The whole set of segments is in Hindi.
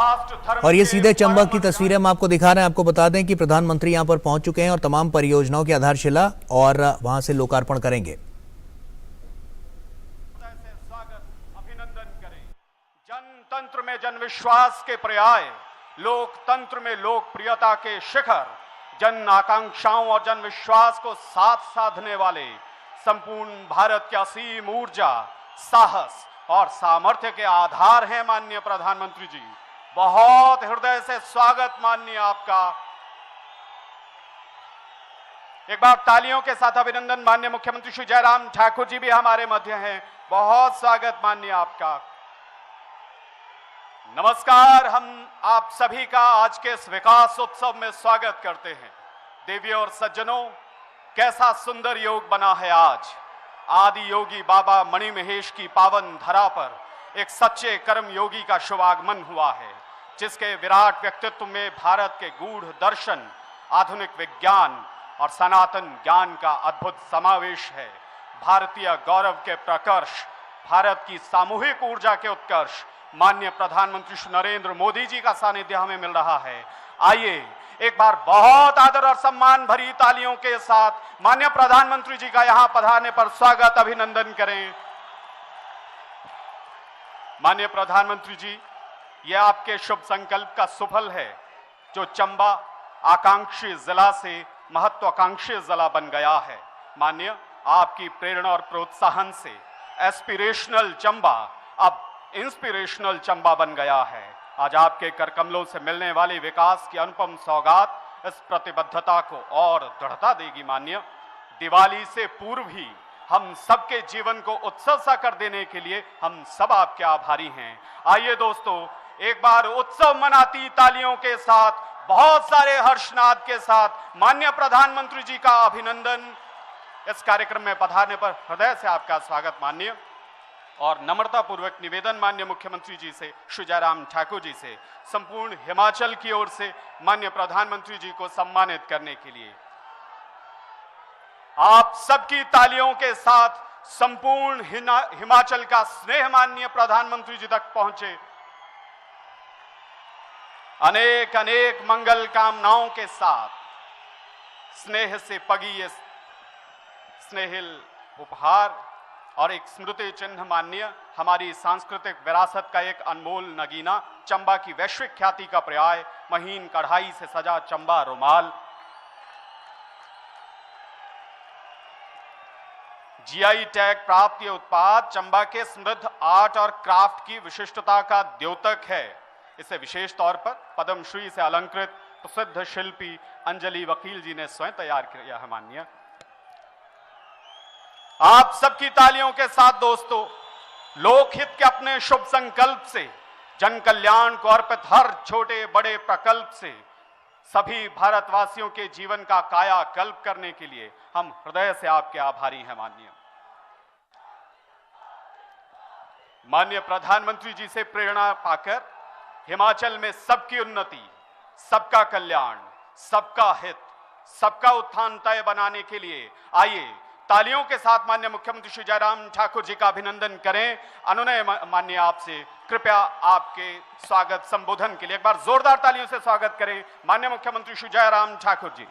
राष्ट्र धर्म और ये के सीधे चंबा की परम तस्वीरें हम आपको दिखा रहे हैं। आपको बता दें कि प्रधानमंत्री यहां पर पहुंच चुके हैं और तमाम परियोजनाओं की आधारशिला और वहां से लोकार्पण करेंगे। से स्वागत अभिनंदन करें। जनतंत्र में जनविश्वास के पर्याय, लोकतंत्र में लोकप्रियता के शिखर, जन आकांक्षाओं और जनविश्वास को साथ साधने वाले संपूर्ण भारत की असीम ऊर्जा, साहस और सामर्थ्य के आधार हैं माननीय प्रधानमंत्री जी। बहुत हृदय से स्वागत माननीय आपका। एक बार तालियों के साथ अभिनंदन। माननीय मुख्यमंत्री श्री जयराम ठाकुर जी भी हमारे मध्य हैं। बहुत स्वागत माननीय आपका। नमस्कार। हम आप सभी का आज के इस विकास उत्सव में स्वागत करते हैं। देवियों और सज्जनों, कैसा सुंदर योग बना है आज। आदि योगी बाबा मणिमहेश की पावन धरा पर एक सच्चे कर्म योगी का शुभागमन हुआ है, जिसके विराट व्यक्तित्व में भारत के गूढ़ दर्शन, आधुनिक विज्ञान और सनातन ज्ञान का अद्भुत समावेश है। भारतीय गौरव के प्रकर्ष, भारत की सामूहिक ऊर्जा के उत्कर्ष, माननीय प्रधानमंत्री श्री नरेंद्र मोदी जी का सानिध्य हमें मिल रहा है। आइए एक बार बहुत आदर और सम्मान भरी तालियों के साथ माननीय प्रधानमंत्री जी का यहां पधारने पर स्वागत अभिनंदन करें। माननीय प्रधानमंत्री जी, यह आपके शुभ संकल्प का सुफल है, जो चंबा आकांक्षी जिला से महत्वाकांक्षी जिला बन गया है। माननीय, आपकी प्रेरणा और प्रोत्साहन से एस्पिरेशनल चंबा अब इंस्पिरेशनल चंबा बन गया है। आज आपके कर कमलों से मिलने वाली विकास की अनुपम सौगात इस प्रतिबद्धता को और दृढ़ता देगी। माननीय, दिवाली से पूर्व ही हम सबके जीवन को उत्सव सा कर देने के लिए हम सब आपके आभारी हैं। आइए दोस्तों, एक बार उत्सव मनाती तालियों के साथ, बहुत सारे हर्षनाद के साथ माननीय प्रधानमंत्री जी का अभिनंदन। इस कार्यक्रम में पधारने पर हृदय से आपका स्वागत माननीय, और नम्रता पूर्वक निवेदन माननीय मुख्यमंत्री जी से, श्री जयराम ठाकुर जी से, संपूर्ण हिमाचल की ओर से माननीय प्रधानमंत्री जी को सम्मानित करने के लिए। आप सबकी तालियों के साथ संपूर्ण हिमाचल का स्नेह माननीय प्रधानमंत्री जी तक पहुंचे। अनेक अनेक मंगल कामनाओं के साथ स्नेह से पगी ये स्नेहिल उपहार और एक स्मृति चिन्ह माननीय, हमारी सांस्कृतिक विरासत का एक अनमोल नगीना, चंबा की वैश्विक ख्याति का पर्याय, महीन कढ़ाई से सजा चंबा रुमाल, जीआई टैग प्राप्त ये उत्पाद चंबा के समृद्ध आर्ट और क्राफ्ट की विशिष्टता का द्योतक है। इसे विशेष तौर पर पद्मश्री से अलंकृत प्रसिद्ध शिल्पी अंजलि वकील जी ने स्वयं तैयार किया है। माननीय, आप सबकी तालियों के साथ दोस्तों, लोकहित के अपने शुभ संकल्प से, जन कल्याण को अर्पित हर छोटे बड़े प्रकल्प से सभी भारतवासियों के जीवन का कायाकल्प करने के लिए हम हृदय से आपके आभारी हैं। माननीय प्रधानमंत्री जी से प्रेरणा पाकर हिमाचल में सबकी उन्नति, सबका कल्याण, सबका हित, सबका उत्थान तय बनाने के लिए आइए तालियों के साथ माननीय मुख्यमंत्री श्री जयराम ठाकुर जी का अभिनंदन करें। अनुनय माननीय आपसे कृपया आपके स्वागत संबोधन के लिए एक बार जोरदार तालियों से स्वागत करें माननीय मुख्यमंत्री श्री जयराम ठाकुर जी।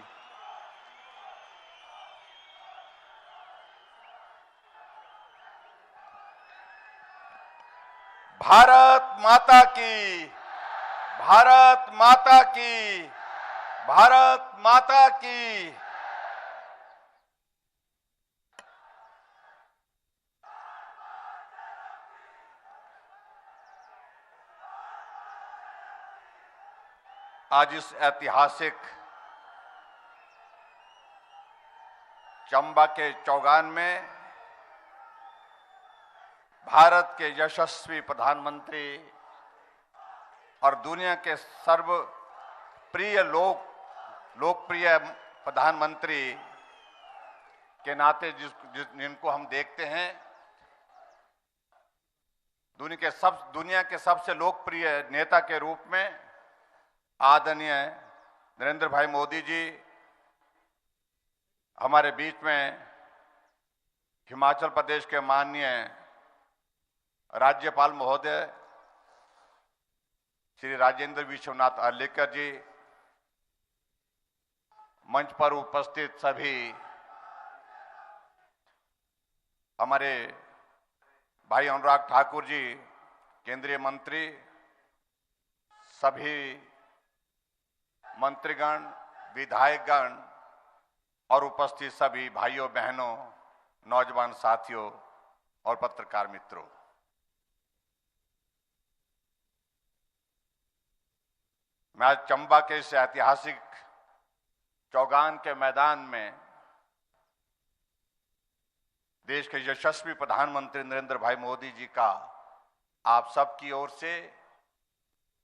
भारत माता की, भारत माता की, भारत माता की। आज इस ऐतिहासिक चंबा के चौगान में भारत के यशस्वी प्रधानमंत्री और दुनिया के सर्वप्रिय लोकप्रिय प्रधानमंत्री के नाते जिनको हम देखते हैं, दुनिया के सबसे लोकप्रिय नेता के रूप में आदरणीय नरेंद्र भाई मोदी जी हमारे बीच में हिमाचल प्रदेश के माननीय राज्यपाल महोदय श्री राजेंद्र विश्वनाथ अर्लेकर जी, मंच पर उपस्थित सभी हमारे भाई अनुराग ठाकुर जी, केंद्रीय मंत्री, सभी मंत्रीगण, विधायकगण और उपस्थित सभी भाइयों बहनों, नौजवान साथियों और पत्रकार मित्रों, मैं आज चंबा के इस ऐतिहासिक चौगान के मैदान में देश के यशस्वी प्रधानमंत्री नरेंद्र भाई मोदी जी का आप सबकी ओर से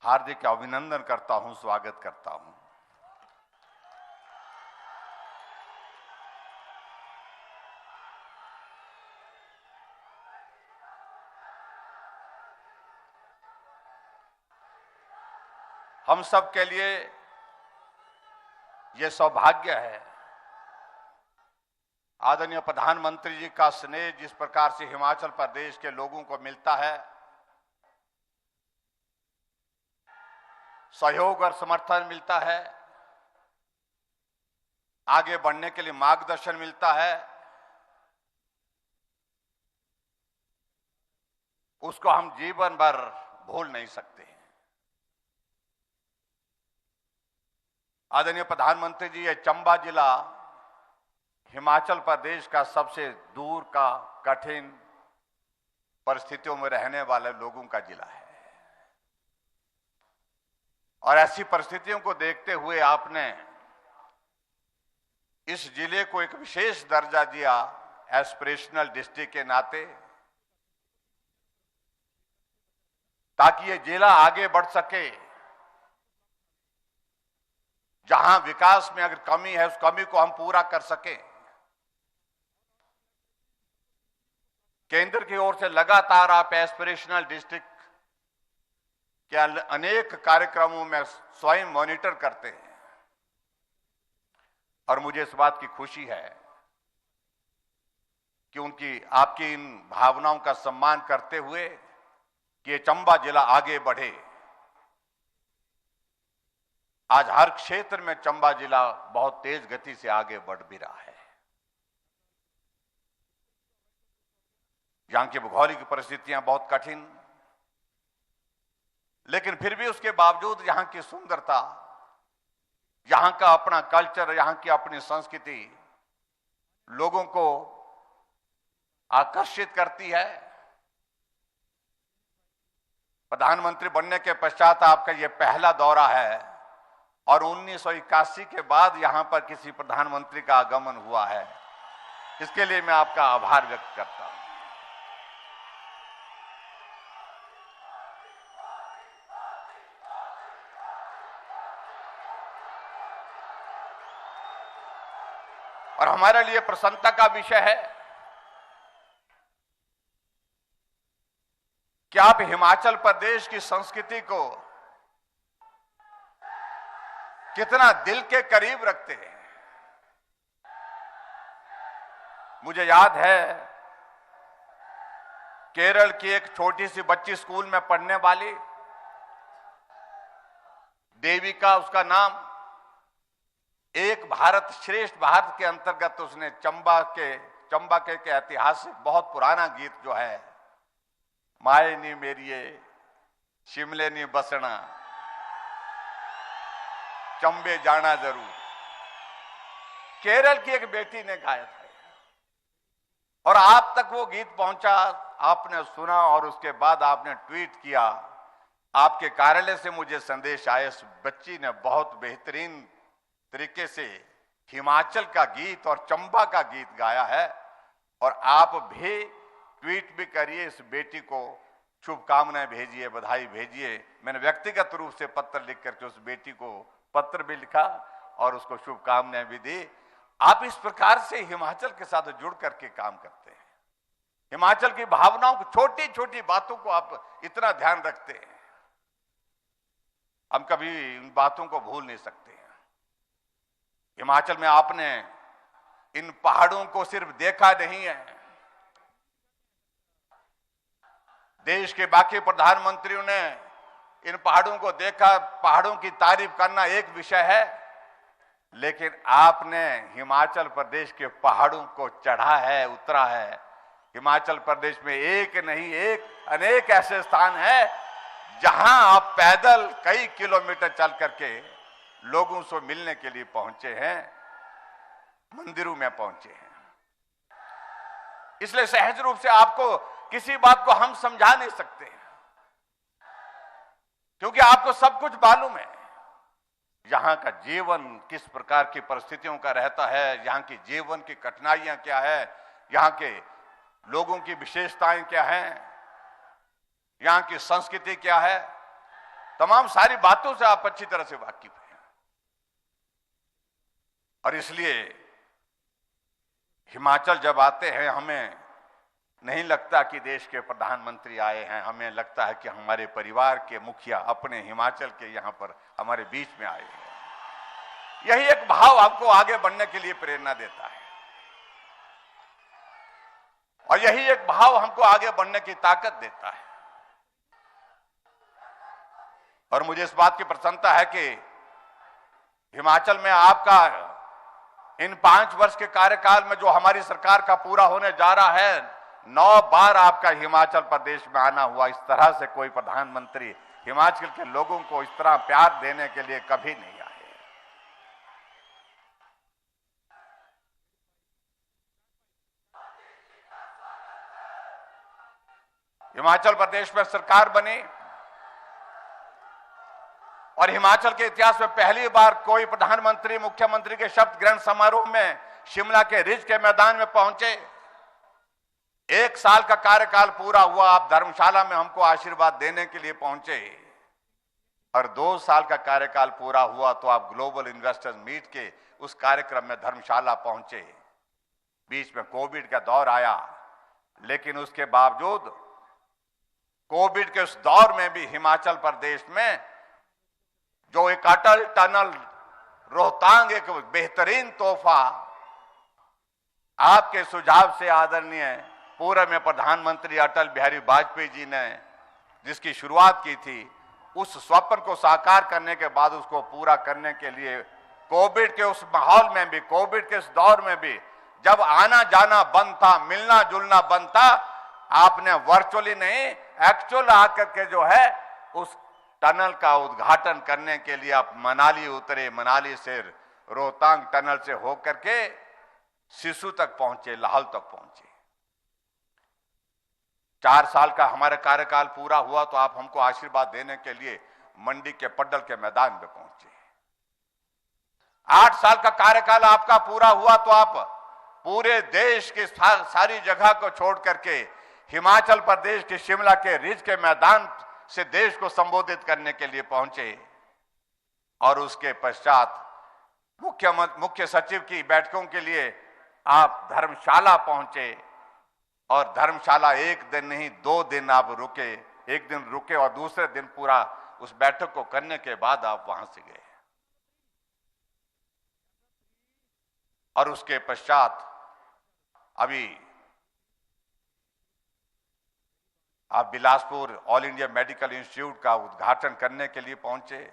हार्दिक अभिनंदन करता हूं, स्वागत करता हूं। हम सब के लिए यह सौभाग्य है, आदरणीय प्रधानमंत्री जी का स्नेह जिस प्रकार से हिमाचल प्रदेश के लोगों को मिलता है, सहयोग और समर्थन मिलता है, आगे बढ़ने के लिए मार्गदर्शन मिलता है, उसको हम जीवन भर भूल नहीं सकते। आदरणीय प्रधानमंत्री जी, ये चंबा जिला हिमाचल प्रदेश का सबसे दूर का कठिन परिस्थितियों में रहने वाले लोगों का जिला है और ऐसी परिस्थितियों को देखते हुए आपने इस जिले को एक विशेष दर्जा दिया एस्पिरेशनल डिस्ट्रिक्ट के नाते, ताकि ये जिला आगे बढ़ सके। जहां विकास में अगर कमी है, उस कमी को हम पूरा कर सके। केंद्र की ओर से लगातार आप एस्पिरेशनल डिस्ट्रिक्ट के अनेक कार्यक्रमों में स्वयं मॉनिटर करते हैं और मुझे इस बात की खुशी है कि आपकी इन भावनाओं का सम्मान करते हुए कि ये चंबा जिला आगे बढ़े। आज हर क्षेत्र में चंबा जिला बहुत तेज गति से आगे बढ़ भी रहा है। यहां की भौगोलिक परिस्थितियां बहुत कठिन, लेकिन फिर भी उसके बावजूद यहां की सुंदरता, यहां का अपना कल्चर, यहां की अपनी संस्कृति लोगों को आकर्षित करती है। प्रधानमंत्री बनने के पश्चात आपका यह पहला दौरा है और 1981 के बाद यहां पर किसी प्रधानमंत्री का आगमन हुआ है। इसके लिए मैं आपका आभार व्यक्त करता हूं। और हमारे लिए प्रसन्नता का विषय है कि आप हिमाचल प्रदेश की संस्कृति को कितना दिल के करीब रखते हैं। मुझे याद है केरल की एक छोटी सी बच्ची स्कूल में पढ़ने वाली देविका, उसका नाम, एक भारत श्रेष्ठ भारत के अंतर्गत उसने चंबा के ऐतिहासिक बहुत पुराना गीत जो है, माए नी मेरिए शिमले नी बसना चंबे जाना जरूर, केरल की एक बेटी ने गाया था और आप तक वो गीत पहुंचा, आपने सुना और उसके बाद आपने ट्वीट किया। आपके कार्यालय से मुझे संदेश आया, इस बच्ची ने बहुत बेहतरीन तरीके से हिमाचल का गीत और चंबा का गीत गाया है और आप भी ट्वीट भी करिए, इस बेटी को शुभकामनाएं भेजिए, बधाई भेजिए। मैंने व्यक्तिगत रूप से पत्र लिख करके उस बेटी को पत्र भी लिखा और उसको शुभकामनाएं भी दी। आप इस प्रकार से हिमाचल के साथ जुड़ करके काम करते हैं। हिमाचल की भावनाओं को, छोटी छोटी बातों को आप इतना ध्यान रखते हैं, हम कभी इन बातों को भूल नहीं सकते हैं। हिमाचल में आपने इन पहाड़ों को सिर्फ देखा नहीं है, देश के बाकी प्रधानमंत्रियों ने इन पहाड़ों को देखा, पहाड़ों की तारीफ करना एक विषय है, लेकिन आपने हिमाचल प्रदेश के पहाड़ों को चढ़ा है, उतरा है। हिमाचल प्रदेश में एक नहीं अनेक ऐसे स्थान हैं जहां आप पैदल कई किलोमीटर चल करके लोगों से मिलने के लिए पहुंचे हैं, मंदिरों में पहुंचे हैं। इसलिए सहज रूप से आपको किसी बात को हम समझा नहीं सकते, क्योंकि आपको सब कुछ मालूम है। यहां का जीवन किस प्रकार की परिस्थितियों का रहता है, यहां की जीवन की कठिनाइयां क्या है, यहां के लोगों की विशेषताएं क्या हैं, यहां की संस्कृति क्या है, तमाम सारी बातों से आप अच्छी तरह से वाकिफ हैं। और इसलिए हिमाचल जब आते हैं, हमें नहीं लगता कि देश के प्रधानमंत्री आए हैं, हमें लगता है कि हमारे परिवार के मुखिया अपने हिमाचल के यहां पर हमारे बीच में आए हैं। यही एक भाव आपको आगे बढ़ने के लिए प्रेरणा देता है, और यही एक भाव हमको आगे बढ़ने की ताकत देता है। और मुझे इस बात की प्रसन्नता है कि हिमाचल में आपका इन 5 वर्ष के कार्यकाल में जो हमारी सरकार का पूरा होने जा रहा है, 9 बार आपका हिमाचल प्रदेश में आना हुआ। इस तरह से कोई प्रधानमंत्री हिमाचल के लोगों को इस तरह प्यार देने के लिए कभी नहीं आए। हिमाचल प्रदेश में सरकार बनी और हिमाचल के इतिहास में पहली बार कोई प्रधानमंत्री मुख्यमंत्री के शपथ ग्रहण समारोह में शिमला के रिज के मैदान में पहुंचे। 1 साल का कार्यकाल पूरा हुआ, आप धर्मशाला में हमको आशीर्वाद देने के लिए पहुंचे, और 2 साल का कार्यकाल पूरा हुआ तो आप ग्लोबल इन्वेस्टर्स मीट के उस कार्यक्रम में धर्मशाला पहुंचे। बीच में कोविड का दौर आया, लेकिन उसके बावजूद कोविड के उस दौर में भी हिमाचल प्रदेश में जो एक अटल टनल रोहतांग, एक बेहतरीन तोहफा आपके सुझाव से आदरणीय पूर्व में प्रधानमंत्री अटल बिहारी वाजपेयी जी ने जिसकी शुरुआत की थी, उस स्वप्न को साकार करने के बाद उसको पूरा करने के लिए कोविड के उस माहौल में भी, कोविड के उस दौर में भी, जब आना जाना बंद था, मिलना जुलना बंद था, आपने वर्चुअली नहीं एक्चुअल आकर के जो है उस टनल का उद्घाटन करने के लिए आप मनाली उतरे। मनाली से रोहतांग टनल से होकर के सिसु तक पहुंचे, लाहौल तक पहुंचे। 4 साल का हमारा कार्यकाल पूरा हुआ तो आप हमको आशीर्वाद देने के लिए मंडी के पड्डल के मैदान में पहुंचे। 8 साल का कार्यकाल आपका पूरा हुआ तो आप पूरे देश की सारी जगह को छोड़ करके हिमाचल प्रदेश के शिमला के रिज के मैदान से देश को संबोधित करने के लिए पहुंचे। और उसके पश्चात मुख्य सचिव की बैठकों के लिए आप धर्मशाला पहुंचे, और धर्मशाला 1 दिन नहीं 2 दिन आप रुके। 1 दिन रुके और दूसरे दिन पूरा उस बैठक को करने के बाद आप वहां से गए। और उसके पश्चात अभी आप Bilaspur all India medical institute का उद्घाटन करने के लिए पहुंचे,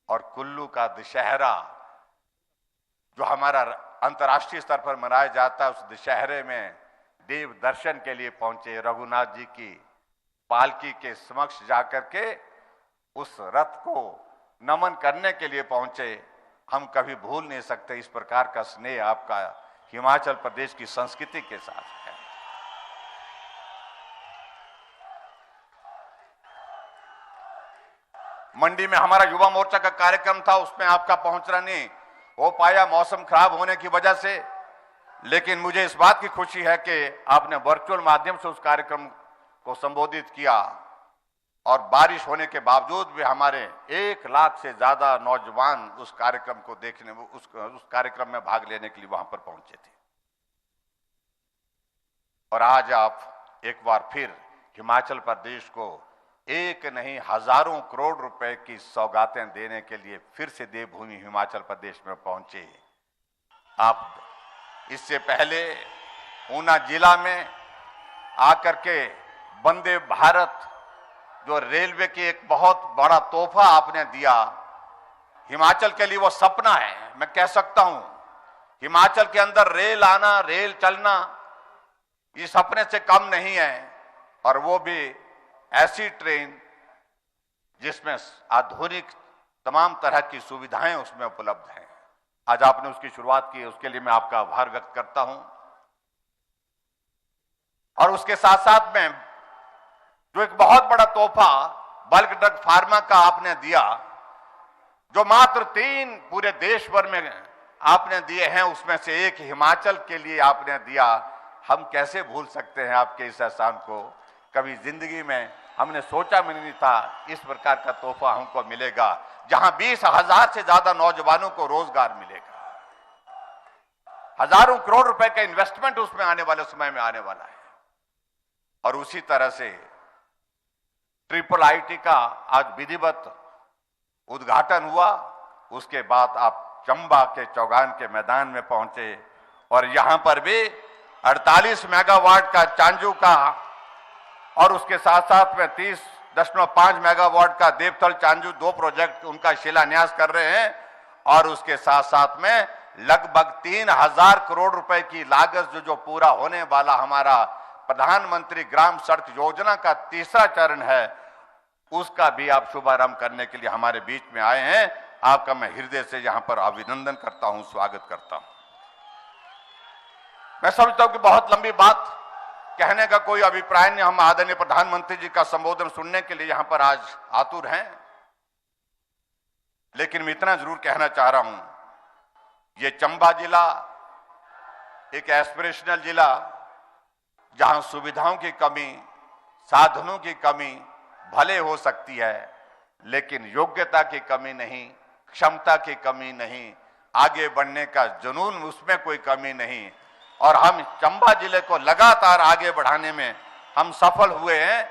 और कुल्लू का दशहरा जो हमारा अंतर्राष्ट्रीय स्तर पर मनाया जाता है, उस दशहरे में देव दर्शन के लिए पहुंचे। रघुनाथ जी की पालकी के समक्ष जाकर के उस रथ को नमन करने के लिए पहुंचे। हम कभी भूल नहीं सकते इस प्रकार का स्नेह आपका हिमाचल प्रदेश की संस्कृति के साथ है। मंडी में हमारा युवा मोर्चा का कार्यक्रम था, उसमें आपका पहुंचना नहीं हो पाया मौसम खराब होने की वजह से, लेकिन मुझे इस बात की खुशी है कि आपने वर्चुअल माध्यम से उस कार्यक्रम को संबोधित किया, और बारिश होने के बावजूद भी हमारे 1 लाख से ज्यादा नौजवान उस कार्यक्रम को देखने, उस कार्यक्रम में भाग लेने के लिए वहां पर पहुंचे थे। और आज आप एक बार फिर हिमाचल प्रदेश को 1 नहीं हजारों करोड़ रुपए की सौगातें देने के लिए फिर से देवभूमि हिमाचल प्रदेश में पहुंचे। आप इससे पहले ऊना जिला में आकर के वंदे भारत जो रेलवे की एक बहुत बड़ा तोहफा आपने दिया, हिमाचल के लिए वो सपना है। मैं कह सकता हूं हिमाचल के अंदर रेल आना, रेल चलना ये सपने से कम नहीं है, और वो भी ऐसी ट्रेन जिसमें आधुनिक तमाम तरह की सुविधाएं उसमें उपलब्ध हैं। आज आपने उसकी शुरुआत की, उसके लिए मैं आपका आभार व्यक्त करता हूं। और उसके साथ साथ में जो एक बहुत बड़ा तोहफा बल्क ड्रग फार्मा का आपने दिया, जो मात्र 3 पूरे देश भर में आपने दिए हैं, उसमें से एक हिमाचल के लिए आपने दिया। हम कैसे भूल सकते हैं आपके इस एहसान को। कभी जिंदगी में हमने सोचा भी नहीं था इस प्रकार का तोहफा हमको मिलेगा, जहां 20,000 से ज्यादा नौजवानों को रोजगार मिलेगा। हजारों करोड़ रुपए का इन्वेस्टमेंट उसमें आने वाले समय में आने वाला है। और उसी तरह से IIIT का आज विधिवत उद्घाटन हुआ। उसके बाद आप चंबा के चौगान के मैदान में पहुंचे और यहां पर भी 48 मेगावाट का चांजू का और उसके साथ साथ में 30.5 मेगावाट का देवथल चांजू 2 प्रोजेक्ट उनका शिलान्यास कर रहे हैं। और उसके साथ साथ में लगभग 3,000 करोड़ रुपए की लागत जो पूरा होने वाला हमारा प्रधानमंत्री ग्राम सड़क योजना का तीसरा चरण है, उसका भी आप शुभारंभ करने के लिए हमारे बीच में आए हैं। आपका मैं हृदय से यहां पर अभिनंदन करता हूं, स्वागत करता हूं। मैं समझता हूं कि बहुत लंबी बात कहने का कोई अभिप्राय नहीं। हम आदरणीय प्रधानमंत्री जी का संबोधन सुनने के लिए यहां पर आज आतुर हैं, लेकिन मैं इतना जरूर कहना चाह रहा हूं, ये चंबा जिला एक एस्पिरेशनल जिला, जहां सुविधाओं की कमी, साधनों की कमी भले हो सकती है, लेकिन योग्यता की कमी नहीं, क्षमता की कमी नहीं, आगे बढ़ने का जुनून उसमें कोई कमी नहीं। और हम चंबा जिले को लगातार आगे बढ़ाने में हम सफल हुए हैं।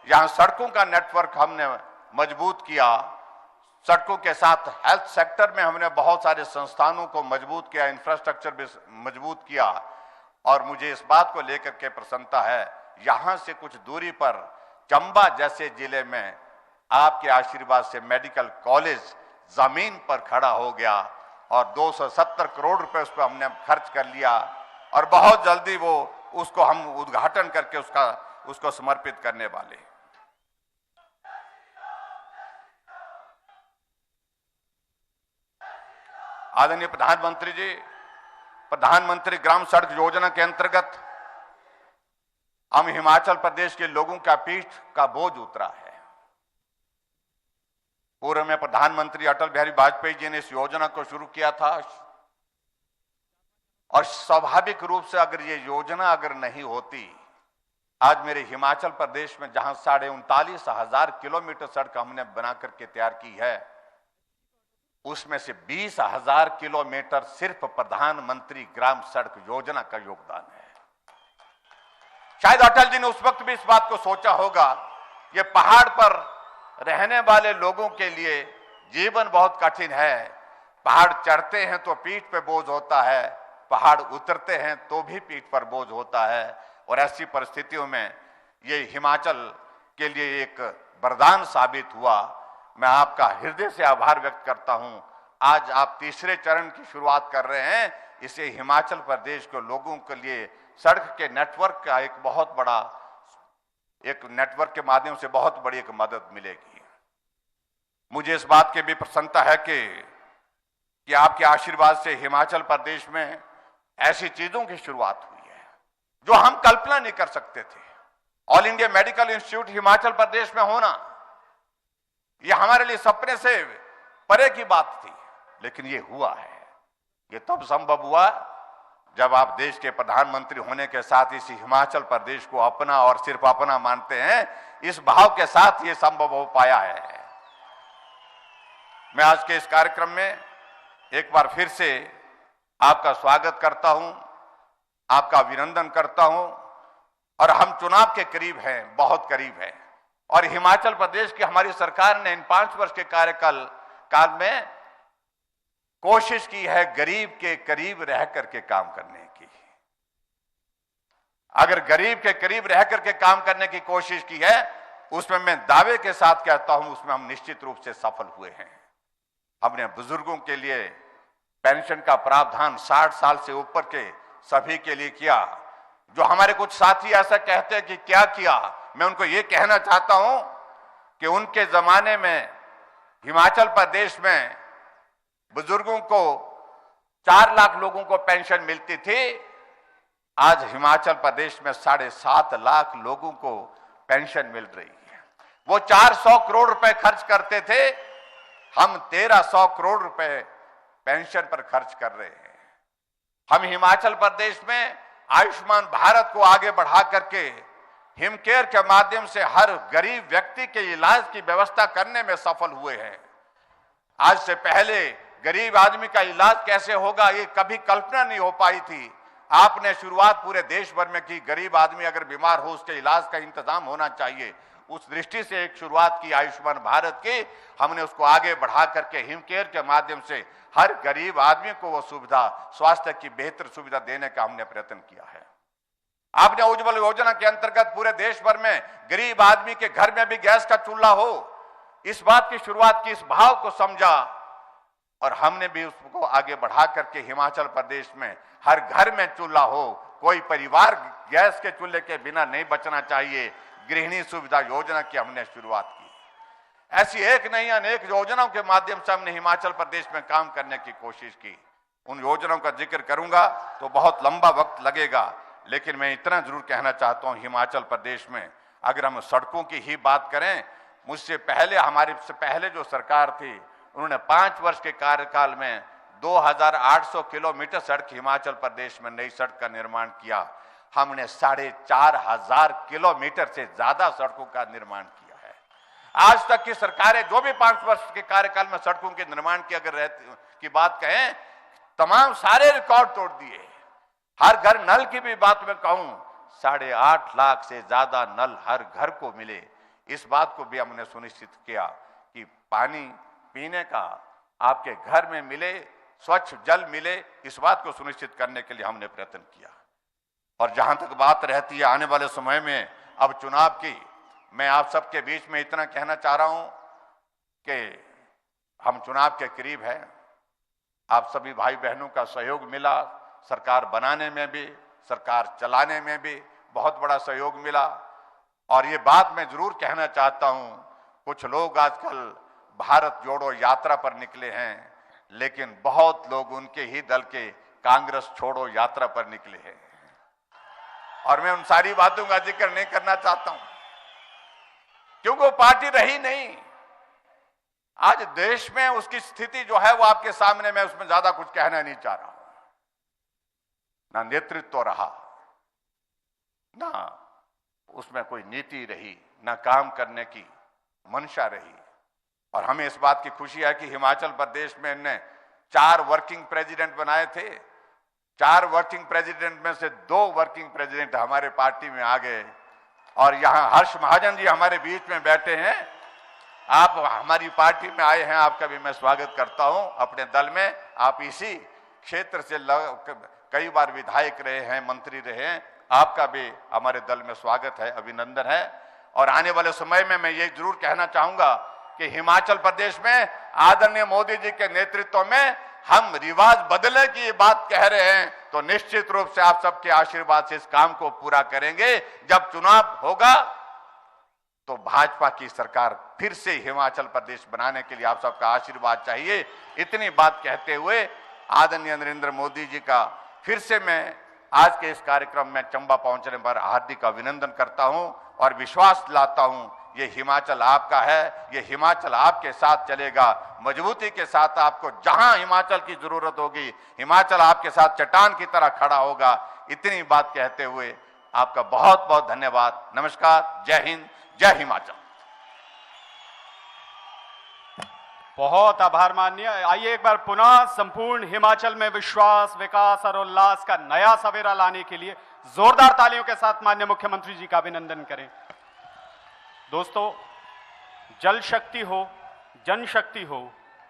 यहां सड़कों का नेटवर्क हमने मजबूत किया, सड़कों के साथ हेल्थ सेक्टर में हमने बहुत सारे संस्थानों को मजबूत किया, इंफ्रास्ट्रक्चर भी मजबूत किया। और मुझे इस बात को लेकर के प्रसन्नता है, यहां से कुछ दूरी पर चंबा जैसे जिले में आपके आशीर्वाद से मेडिकल कॉलेज जमीन पर खड़ा हो गया और 270 करोड़ रुपए उस पर हमने खर्च कर लिया और बहुत जल्दी वो उसको हम उद्घाटन करके उसको समर्पित करने वाले। आदरणीय प्रधानमंत्री जी, प्रधानमंत्री ग्राम सड़क योजना के अंतर्गत हम हिमाचल प्रदेश के लोगों का पीठ का बोझ उतरा है। पूर्व में प्रधानमंत्री अटल बिहारी वाजपेयी जी ने इस योजना को शुरू किया था और स्वाभाविक रूप से अगर ये योजना अगर नहीं होती, आज मेरे हिमाचल प्रदेश में जहां 39,500 किलोमीटर सड़क हमने बना करके तैयार की है, उसमें से 20,000 किलोमीटर सिर्फ प्रधानमंत्री ग्राम सड़क योजना का योगदान है। शायद अटल जी ने उस वक्त भी इस बात को सोचा होगा, ये पहाड़ पर रहने वाले लोगों के लिए जीवन बहुत कठिन है। पहाड़ चढ़ते हैं तो पीठ पे बोझ होता है, पहाड़ उतरते हैं तो भी पीठ पर बोझ होता है। और ऐसी परिस्थितियों में ये हिमाचल के लिए एक वरदान साबित हुआ। मैं आपका हृदय से आभार व्यक्त करता हूं। आज आप तीसरे चरण की शुरुआत कर रहे हैं, इसे हिमाचल प्रदेश के लोगों के लिए सड़क के नेटवर्क का एक बहुत बड़ा एक नेटवर्क के माध्यम से बहुत बड़ी एक मदद मिलेगी। मुझे इस बात की भी प्रसन्नता है कि आपके आशीर्वाद से हिमाचल प्रदेश में ऐसी चीजों की शुरुआत हुई है जो हम कल्पना नहीं कर सकते थे। All India medical institute Himachal Pradesh में होना, यह हमारे लिए सपने से परे की बात थी, लेकिन ये हुआ है। ये तब संभव हुआ जब आप देश के प्रधानमंत्री होने के साथ इस हिमाचल प्रदेश को अपना और सिर्फ अपना मानते हैं। इस भाव के साथ ये संभव हो पाया है। मैं आज के इस कार्यक्रम में एक बार फिर से आपका स्वागत करता हूं, आपका अभिनंदन करता हूं। और हम चुनाव के करीब हैं, बहुत करीब हैं, और हिमाचल प्रदेश की हमारी सरकार ने इन 5 वर्ष के कार्यकाल में कोशिश की है गरीब के करीब रह करके काम करने की। अगर गरीब के करीब रह करके काम करने की कोशिश की है उसमें मैं दावे के साथ कहता हूं, उसमें हम निश्चित रूप से सफल हुए हैं। हमने बुजुर्गों के लिए पेंशन का प्रावधान 60 साल से ऊपर के सभी के लिए किया। जो हमारे कुछ साथी ऐसा कहते हैं कि क्या किया, मैं उनको ये कहना चाहता हूं कि उनके जमाने में हिमाचल प्रदेश में बुजुर्गों को 4 लाख लोगों को पेंशन मिलती थी। आज हिमाचल प्रदेश में 7.5 लाख लोगों को पेंशन मिल रही है। वो 400 करोड़ रुपए खर्च करते थे, हम 1300 करोड़ रुपए पेंशन पर खर्च कर रहे हैं। हम हिमाचल प्रदेश में आयुष्मान भारत को आगे बढ़ा करके हिमकेयर के माध्यम से हर गरीब व्यक्ति के इलाज की व्यवस्था करने में सफल हुए हैं। आज से पहले गरीब आदमी का इलाज कैसे होगा, ये कभी कल्पना नहीं हो पाई थी। आपने शुरुआत पूरे देश भर में की। गरीब आदमी अगर बीमार हो, उसके इलाज का इंतजाम होना चाहिए। उस दृष्टि से एक शुरुआत की आयुष्मान भारत की। हमने उसको आगे बढ़ा करके हिमकेयर के माध्यम से हर गरीब आदमी को वो सुविधा, स्वास्थ्य की बेहतर सुविधा देने का हमने प्रयत्न किया है। आपने उज्ज्वल योजना के अंतर्गत पूरे देश भर में गरीब आदमी के घर में भी गैस का चूल्हा हो, इस बात की शुरुआत की, इस भाव को समझा और हमने भी उसको आगे बढ़ा करके हिमाचल प्रदेश में हर घर में चूल्हा हो। कोई परिवार गैस के चूल्हे के बिना नहीं बचना चाहिए। गृहिणी सुविधा योजना की हमने शुरुआत की। ऐसी एक नहीं अनेक योजनाओं के माध्यम से हमने हिमाचल प्रदेश में काम करने की कोशिश की। उन योजनाओं का जिक्र करूंगा तो बहुत लंबा वक्त लगेगा, लेकिन मैं इतना जरूर कहना चाहता हूं, हिमाचल प्रदेश में अगर हम सड़कों की ही बात करें, मुझसे पहले, हमारे से पहले जो सरकार थी, उन्होंने 5 वर्ष के कार्यकाल में 2800 किलोमीटर सड़क हिमाचल प्रदेश में नई सड़क का निर्माण किया। हमने 4500 किलोमीटर से ज्यादा सड़कों का निर्माण किया है। आज तक की सरकारें जो भी 5 वर्ष के कार्यकाल में सड़कों के निर्माण की अगर की बात कहें, तमाम सारे रिकॉर्ड तोड़ दिए। हर घर नल की भी बात में कहूं, 8.5 लाख से ज्यादा नल हर घर को मिले। इस बात को भी हमने सुनिश्चित किया कि पानी पीने का आपके घर में मिले, स्वच्छ जल मिले। इस बात को सुनिश्चित करने के लिए हमने प्रयत्न किया। और जहां तक बात रहती है आने वाले समय में अब चुनाव की, मैं आप सबके बीच में इतना कहना चाह रहा हूं कि हम चुनाव के करीब हैं। आप सभी भाई बहनों का सहयोग मिला, सरकार बनाने में भी, सरकार चलाने में भी बहुत बड़ा सहयोग मिला। और ये बात मैं जरूर कहना चाहता हूं, कुछ लोग आजकल भारत जोड़ो यात्रा पर निकले हैं, लेकिन बहुत लोग उनके ही दल के कांग्रेस छोड़ो यात्रा पर निकले हैं। और मैं उन सारी बातों का जिक्र नहीं करना चाहता हूं, क्योंकि वो पार्टी रही नहीं। आज देश में उसकी स्थिति जो है वो आपके सामने, मैं उसमें ज्यादा कुछ कहना नहीं चाह रहा हूं। ना नेतृत्व रहा, ना उसमें कोई नीति रही, ना काम करने की मंशा रही। और हमें इस बात की खुशी है कि हिमाचल प्रदेश में इन्होंने 4 वर्किंग प्रेसिडेंट बनाए थे। 4 वर्किंग प्रेसिडेंट में से 2 वर्किंग प्रेसिडेंट हमारे पार्टी में आ गए। और यहां हर्ष महाजन जी हमारे बीच में बैठे हैं। आप हमारी पार्टी में आए हैं, आपका भी मैं स्वागत करता हूं अपने दल में। आप इसी क्षेत्र से कई बार विधायक रहे हैं, मंत्री रहे हैं। आपका भी हमारे दल में स्वागत है, अभिनंदन है। और आने वाले समय में मैं ये जरूर कहना चाहूंगा कि हिमाचल प्रदेश में आदरणीय मोदी जी के नेतृत्व में हम रिवाज बदलने की ये बात कह रहे हैं, तो निश्चित रूप से आप सबके आशीर्वाद से इस काम को पूरा करेंगे। जब चुनाव होगा तो भाजपा की सरकार फिर से हिमाचल प्रदेश बनाने के लिए आप सबका आशीर्वाद चाहिए। इतनी बात कहते हुए आदरणीय नरेंद्र मोदी जी का फिर से मैं आज के इस कार्यक्रम में चंबा पहुंचने पर हार्दिक अभिनंदन करता हूं और विश्वास लाता हूं, ये हिमाचल आपका है, ये हिमाचल आपके साथ चलेगा। मजबूती के साथ आपको जहां हिमाचल की जरूरत होगी, हिमाचल आपके साथ चट्टान की तरह खड़ा होगा। इतनी बात कहते हुए आपका बहुत बहुत धन्यवाद। नमस्कार, जय हिंद, जय हिमाचल। बहुत आभार माननीय। आइए एक बार पुनः संपूर्ण हिमाचल में विश्वास, विकास और उल्लास का नया सवेरा लाने के लिए जोरदार तालियों के साथ माननीय मुख्यमंत्री जी का अभिनंदन करें। दोस्तों, जल शक्ति हो, जनशक्ति हो,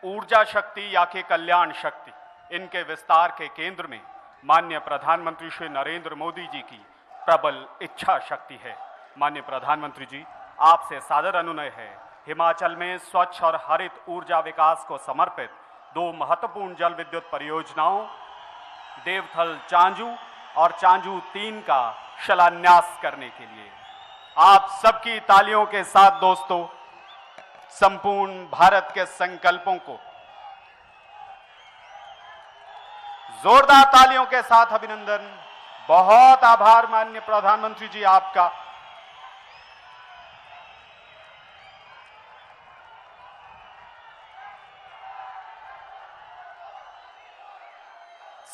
ऊर्जा शक्ति या के कल्याण शक्ति, इनके विस्तार के केंद्र में माननीय प्रधानमंत्री श्री नरेंद्र मोदी जी की प्रबल इच्छा शक्ति है। माननीय प्रधानमंत्री जी, आपसे सादर अनुनय है, हिमाचल में स्वच्छ और हरित ऊर्जा विकास को समर्पित 2 महत्वपूर्ण जल विद्युत परियोजनाओं देवथल चांजू और चांजू 3 का शिलान्यास करने के लिए आप सबकी तालियों के साथ दोस्तों संपूर्ण भारत के संकल्पों को जोरदार तालियों के साथ अभिनंदन। बहुत आभार माननीय प्रधानमंत्री जी आपका।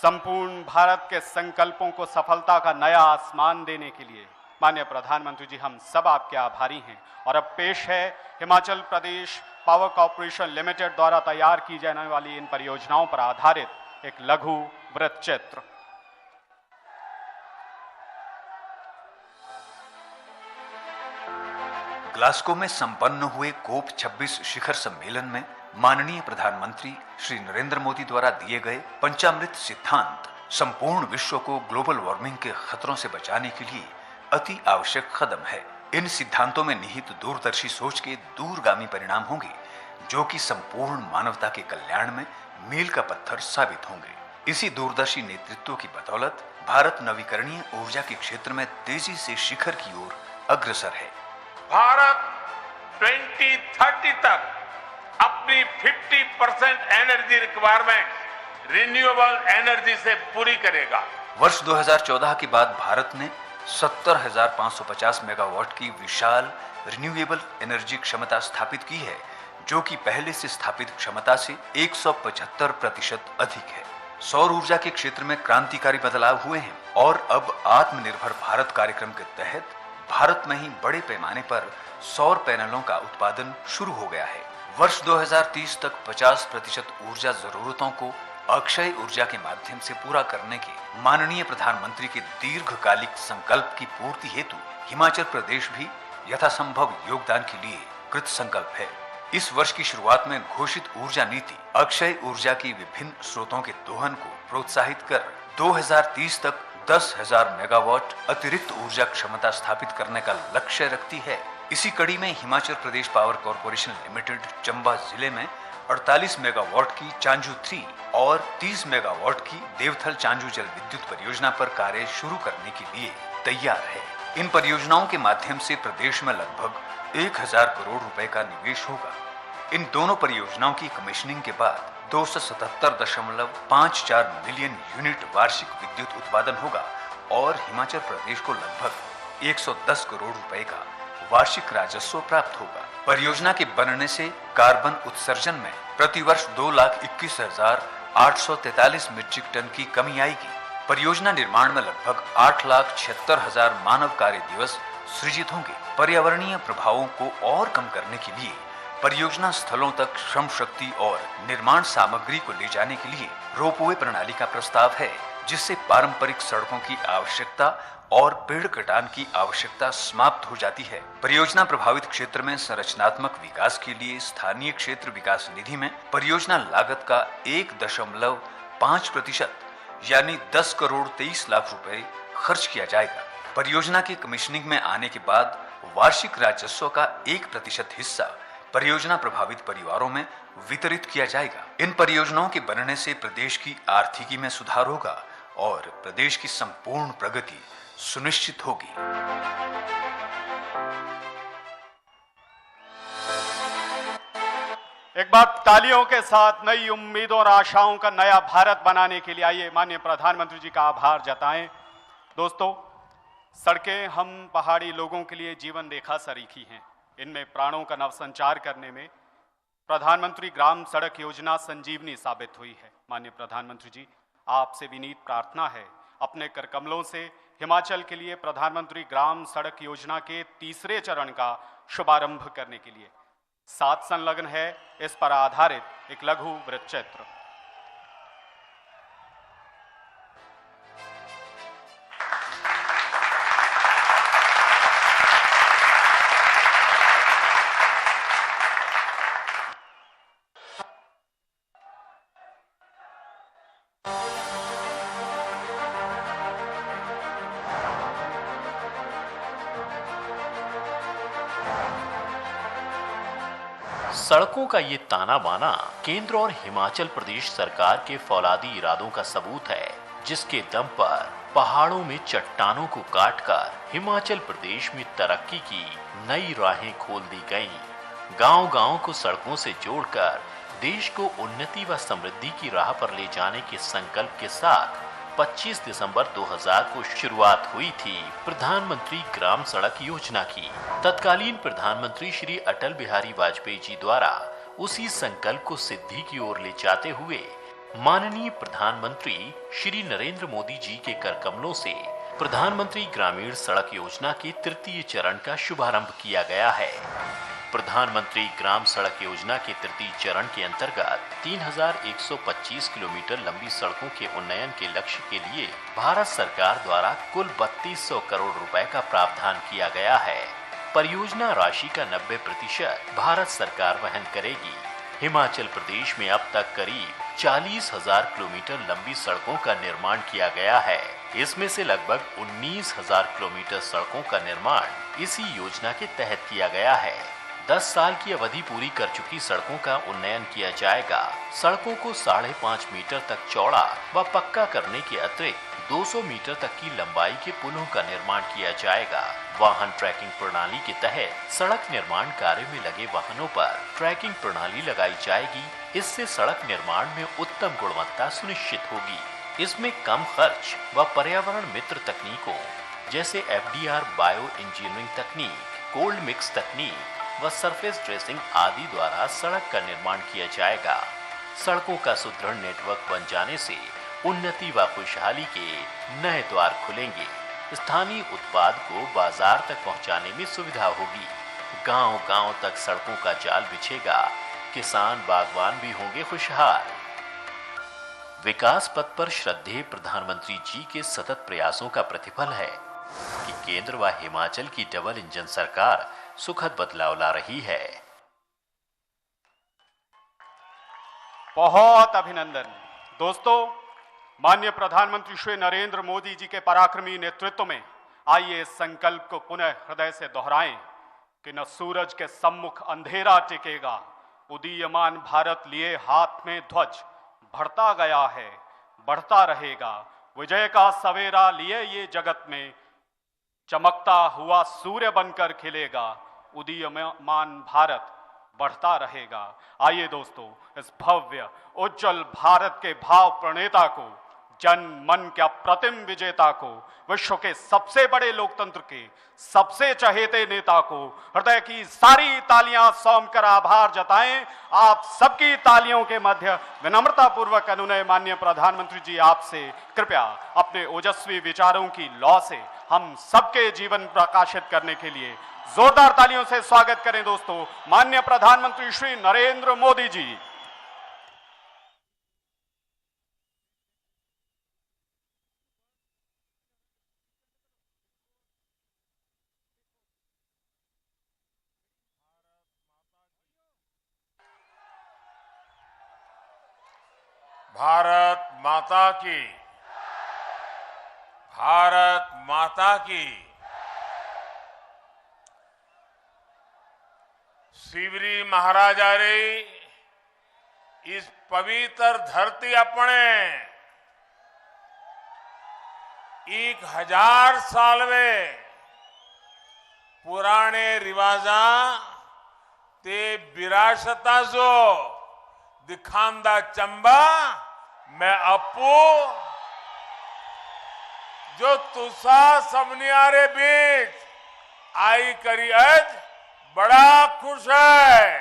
संपूर्ण भारत के संकल्पों को सफलता का नया आसमान देने के लिए माननीय प्रधानमंत्री जी हम सब आपके आभारी हैं। और अब पेश है Himachal Pradesh power corporation limited द्वारा तैयार की जाने वाली इन परियोजनाओं पर आधारित एक लघु वृत्तचित्र। ग्लासगो में संपन्न हुए कोप 26 शिखर सम्मेलन में माननीय प्रधानमंत्री श्री नरेंद्र मोदी द्वारा दिए गए पंचामृत सिद्धांत संपूर्ण विश्व को ग्लोबल वार्मिंग के खतरों से बचाने के लिए अति आवश्यक कदम है। इन सिद्धांतों में निहित दूरदर्शी सोच के दूरगामी परिणाम होंगे जो कि संपूर्ण मानवता के कल्याण में मील का पत्थर साबित होंगे। इसी दूरदर्शी नेतृत्व की बदौलत भारत नवीकरणीय ऊर्जा के क्षेत्र में तेजी से शिखर की ओर अग्रसर है। भारत 2030 तक अपनी 50% एनर्जी रिक्वायरमेंट रिन्यूएबल एनर्जी से पूरी करेगा। वर्ष 2014 के बाद भारत ने 70,550 मेगावाट की विशाल रिन्यूएबल एनर्जी क्षमता स्थापित की है जो कि पहले से स्थापित क्षमता से 175% अधिक है। सौर ऊर्जा के क्षेत्र में क्रांतिकारी बदलाव हुए हैं और अब आत्मनिर्भर भारत कार्यक्रम के तहत भारत में ही बड़े पैमाने पर सौर पैनलों का उत्पादन शुरू हो गया है। वर्ष 2030 तक 50% ऊर्जा जरूरतों को अक्षय ऊर्जा के माध्यम से पूरा करने के माननीय प्रधानमंत्री के दीर्घकालिक संकल्प की पूर्ति हेतु हिमाचल प्रदेश भी यथासंभव योगदान के लिए कृत संकल्प है। इस वर्ष की शुरुआत में घोषित ऊर्जा नीति अक्षय ऊर्जा की विभिन्न स्रोतों के दोहन को प्रोत्साहित कर 2030 तक 10,000 मेगावाट अतिरिक्त ऊर्जा क्षमता स्थापित करने का लक्ष्य रखती है। इसी कड़ी में Himachal Pradesh power corporation limited Chamba जिले में 48 मेगावाट की चांजू 3 और 30 मेगावाट की देवथल चांजू जल विद्युत परियोजना पर कार्य शुरू करने के लिए तैयार है। इन परियोजनाओं के माध्यम से प्रदेश में लगभग 1,000 करोड़ रुपए का निवेश होगा। इन दोनों परियोजनाओं की कमीशनिंग के बाद 277.54 मिलियन यूनिट वार्षिक विद्युत उत्पादन होगा और हिमाचल प्रदेश को लगभग 110 करोड़ रुपए का वार्षिक राजस्व प्राप्त होगा। परियोजना के बनने से कार्बन उत्सर्जन में प्रतिवर्ष 2,21,843 मीट्रिक टन की कमी आएगी। परियोजना निर्माण में लगभग 8,76,000 मानव कार्य दिवस सृजित होंगे। पर्यावरणीय प्रभावों को और कम करने के लिए परियोजना स्थलों तक श्रम शक्ति और निर्माण सामग्री को ले जाने के लिए रोपवे प्रणाली का प्रस्ताव है जिससे पारंपरिक सड़कों की आवश्यकता और पेड़ कटान की आवश्यकता समाप्त हो जाती है। परियोजना प्रभावित क्षेत्र में संरचनात्मक विकास के लिए स्थानीय क्षेत्र विकास निधि में परियोजना लागत का 1.5% यानी 10 करोड़ 23 लाख रुपए खर्च किया जाएगा। परियोजना की कमीशनिंग में आने के बाद वार्षिक राजस्व का 1% हिस्सा परियोजना प्रभावित परिवारों में वितरित किया जाएगा। इन परियोजनाओं के बनने से प्रदेश की आर्थिकी में सुधार होगा और प्रदेश की संपूर्ण प्रगति सुनिश्चित होगी। एक बार तालियों के साथ नई उम्मीदों और आशाओं का नया भारत बनाने के लिए आइए माननीय प्रधानमंत्री जी का आभार जताएं। दोस्तों, सड़कें हम पहाड़ी लोगों के लिए जीवन रेखा सरीखी हैं। इनमें प्राणों का नवसंचार करने में प्रधानमंत्री ग्राम सड़क योजना संजीवनी साबित हुई है। माननीय प्रधानमंत्री जी, आपसे विनीत प्रार्थना है अपने कर कमलों से हिमाचल के लिए प्रधानमंत्री ग्राम सड़क योजना के तीसरे चरण का शुभारंभ करने के लिए। साथ संलग्न है इस पर आधारित एक लघु वृत्तचित्र। सड़कों का ये ताना बाना केंद्र और हिमाचल प्रदेश सरकार के फौलादी इरादों का सबूत है, जिसके दम पर पहाड़ों में चट्टानों को काटकर हिमाचल प्रदेश में तरक्की की नई राहें खोल दी गईं। गांव-गांव को सड़कों से जोड़कर देश को उन्नति व समृद्धि की राह पर ले जाने के संकल्प के साथ 25 दिसंबर 2000 को शुरुआत हुई थी प्रधानमंत्री ग्राम सड़क योजना की। तत्कालीन प्रधानमंत्री श्री अटल बिहारी वाजपेयी जी द्वारा उसी संकल्प को सिद्धि की ओर ले जाते हुए माननीय प्रधानमंत्री श्री नरेंद्र मोदी जी के करकमलों से प्रधानमंत्री ग्रामीण सड़क योजना के तृतीय चरण का शुभारंभ किया गया है। प्रधानमंत्री ग्राम सड़क योजना के तृतीय चरण के अंतर्गत 3125 किलोमीटर लंबी सड़कों के उन्नयन के लक्ष्य के लिए भारत सरकार द्वारा कुल 3200 करोड़ रुपए का प्रावधान किया गया है। परियोजना राशि का 90% भारत सरकार वहन करेगी। हिमाचल प्रदेश में अब तक करीब 40,000 किलोमीटर लंबी सड़कों का निर्माण किया गया है। इसमें से लगभग 19,000 किलोमीटर सड़कों का निर्माण इसी योजना के तहत किया गया है। 10 साल की अवधि पूरी कर चुकी सड़कों का उन्नयन किया जाएगा। सड़कों को 5.5 मीटर तक चौड़ा व पक्का करने के अतिरिक्त 200 मीटर तक की लंबाई के पुलों का निर्माण किया जाएगा। वाहन ट्रैकिंग प्रणाली के तहत सड़क निर्माण कार्य में लगे वाहनों पर ट्रैकिंग प्रणाली लगाई जाएगी। इससे सड़क निर्माण में उत्तम गुणवत्ता सुनिश्चित होगी। इसमें कम खर्च व पर्यावरण मित्र तकनीकों जैसे FDR बायो इंजीनियरिंग तकनीक, कोल्ड मिक्स तकनीक व सरफेस ड्रेसिंग आदि द्वारा सड़क का निर्माण किया जाएगा। सड़कों का सुदृढ़ नेटवर्क बन जाने से उन्नति व खुशहाली के नए द्वार खुलेंगे। स्थानीय उत्पाद को बाजार तक पहुंचाने में सुविधा होगी। गांव-गांव तक सड़कों का जाल बिछेगा। किसान बागवान भी होंगे खुशहाल। विकास पथ पर श्रद्धेय प्रधानमंत्री जी के सतत प्रयासों का प्रतिफल है कि केंद्र व हिमाचल की डबल इंजन सरकार सुखद बदलाव ला रही है। बहुत अभिनंदन। दोस्तों, माननीय प्रधानमंत्री श्री नरेंद्र मोदी जी के पराक्रमी नेतृत्व में आइए इस संकल्प को पुनः हृदय से दोहराएं कि न सूरज के सम्मुख अंधेरा टिकेगा, उदीयमान भारत लिए हाथ में ध्वज बढ़ता गया है, बढ़ता रहेगा। विजय का सवेरा लिए ये जगत में चमकता हुआ सूर्य बनकर खिलेगा, उदीयमान भारत बढ़ता रहेगा। आइए दोस्तों, इस भव्य उज्जवल भारत के भाव प्रणेता को, जन मन के अप्रतिम विजेता को, विश्व के सबसे बड़े लोकतंत्र के सबसे चहेते नेता को हृदय की सारी तालियां सौंप कर आभार जताएं। आप सबकी तालियों के मध्य विनम्रता पूर्वक अनुनय माननीय प्रधानमंत्री जी आपसे कृपया अपने ओजस्वी विचारों की लौ से हम सबके जीवन प्रकाशित करने के लिए जोरदार तालियों से स्वागत करें दोस्तों माननीय प्रधानमंत्री श्री नरेंद्र मोदी जी। भारत माता की, भारत माता की। शिवरी महाराजा रे इस पवित्र धरती अपने 1000 साल में पुराने रिवाजा ते विरासता जो दिखांदा चंबा मैं अपू जो तुसा सबनियारे बीच आई करी अज बड़ा खुश है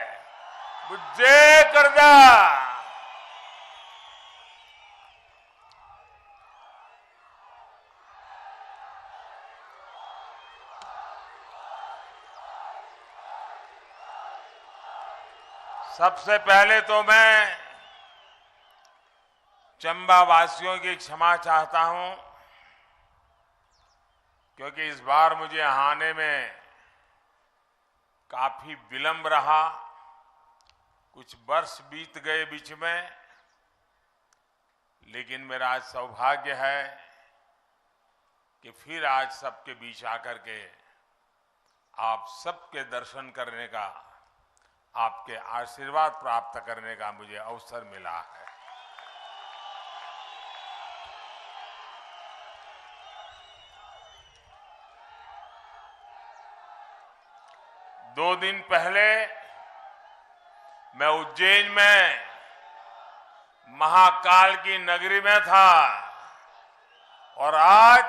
बुझे करदा। सबसे पहले तो मैं चंबा वासियों की क्षमा चाहता हूं क्योंकि इस बार मुझे आने में काफी विलंब रहा। कुछ वर्ष बीत गए बीच में, लेकिन मेरा आज सौभाग्य है कि फिर आज सबके बीच आकर के आप सबके दर्शन करने का आपके आशीर्वाद प्राप्त करने का मुझे अवसर मिला है। दो दिन पहले मैं उज्जैन में महाकाल की नगरी में था और आज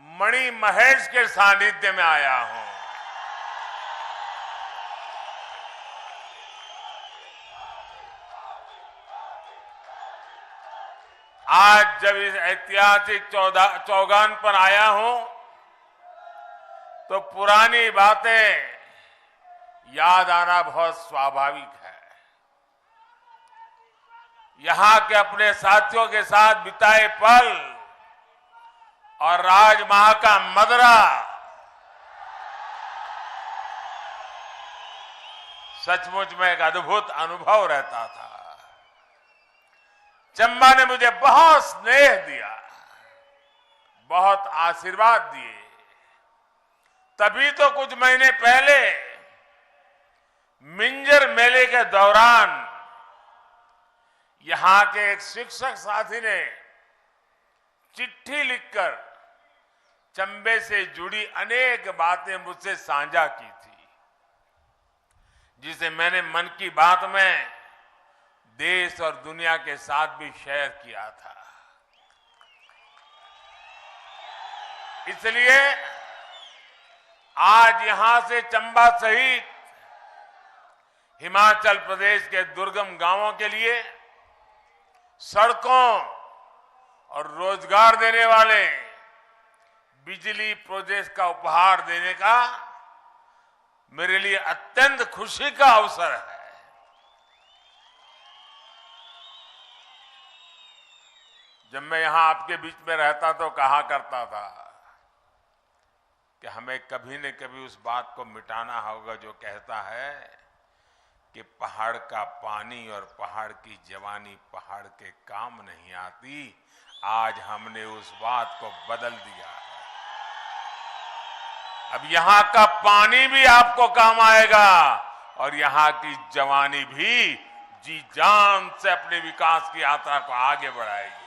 मणि महेश के सानिध्य में आया हूं। आज जब इस ऐतिहासिक चौगान पर आया हूं तो पुरानी बातें याद आना बहुत स्वाभाविक है। यहां के अपने साथियों के साथ बिताए पल और राजमहल का मदरा सचमुच में एक अद्भुत अनुभव रहता था। चंबा ने मुझे बहुत स्नेह दिया, बहुत आशीर्वाद दिए। तभी तो कुछ महीने पहले मिंजर मेले के दौरान यहां के एक शिक्षक साथी ने चिट्ठी लिखकर चंबे से जुड़ी अनेक बातें मुझसे साझा की थी, जिसे मैंने मन की बात में देश और दुनिया के साथ भी शेयर किया था। इसलिए आज यहां से चंबा सहित हिमाचल प्रदेश के दुर्गम गांवों के लिए सड़कों और रोजगार देने वाले बिजली प्रोजेक्ट का उपहार देने का मेरे लिए अत्यंत खुशी का अवसर है। जब मैं यहां आपके बीच में रहता तो कहा करता था कि हमें कभी न कभी उस बात को मिटाना होगा जो कहता है कि पहाड़ का पानी और पहाड़ की जवानी पहाड़ के काम नहीं आती। आज हमने उस बात को बदल दिया है। अब यहां का पानी भी आपको काम आएगा और यहां की जवानी भी जी जान से अपने विकास की यात्रा को आगे बढ़ाएगी।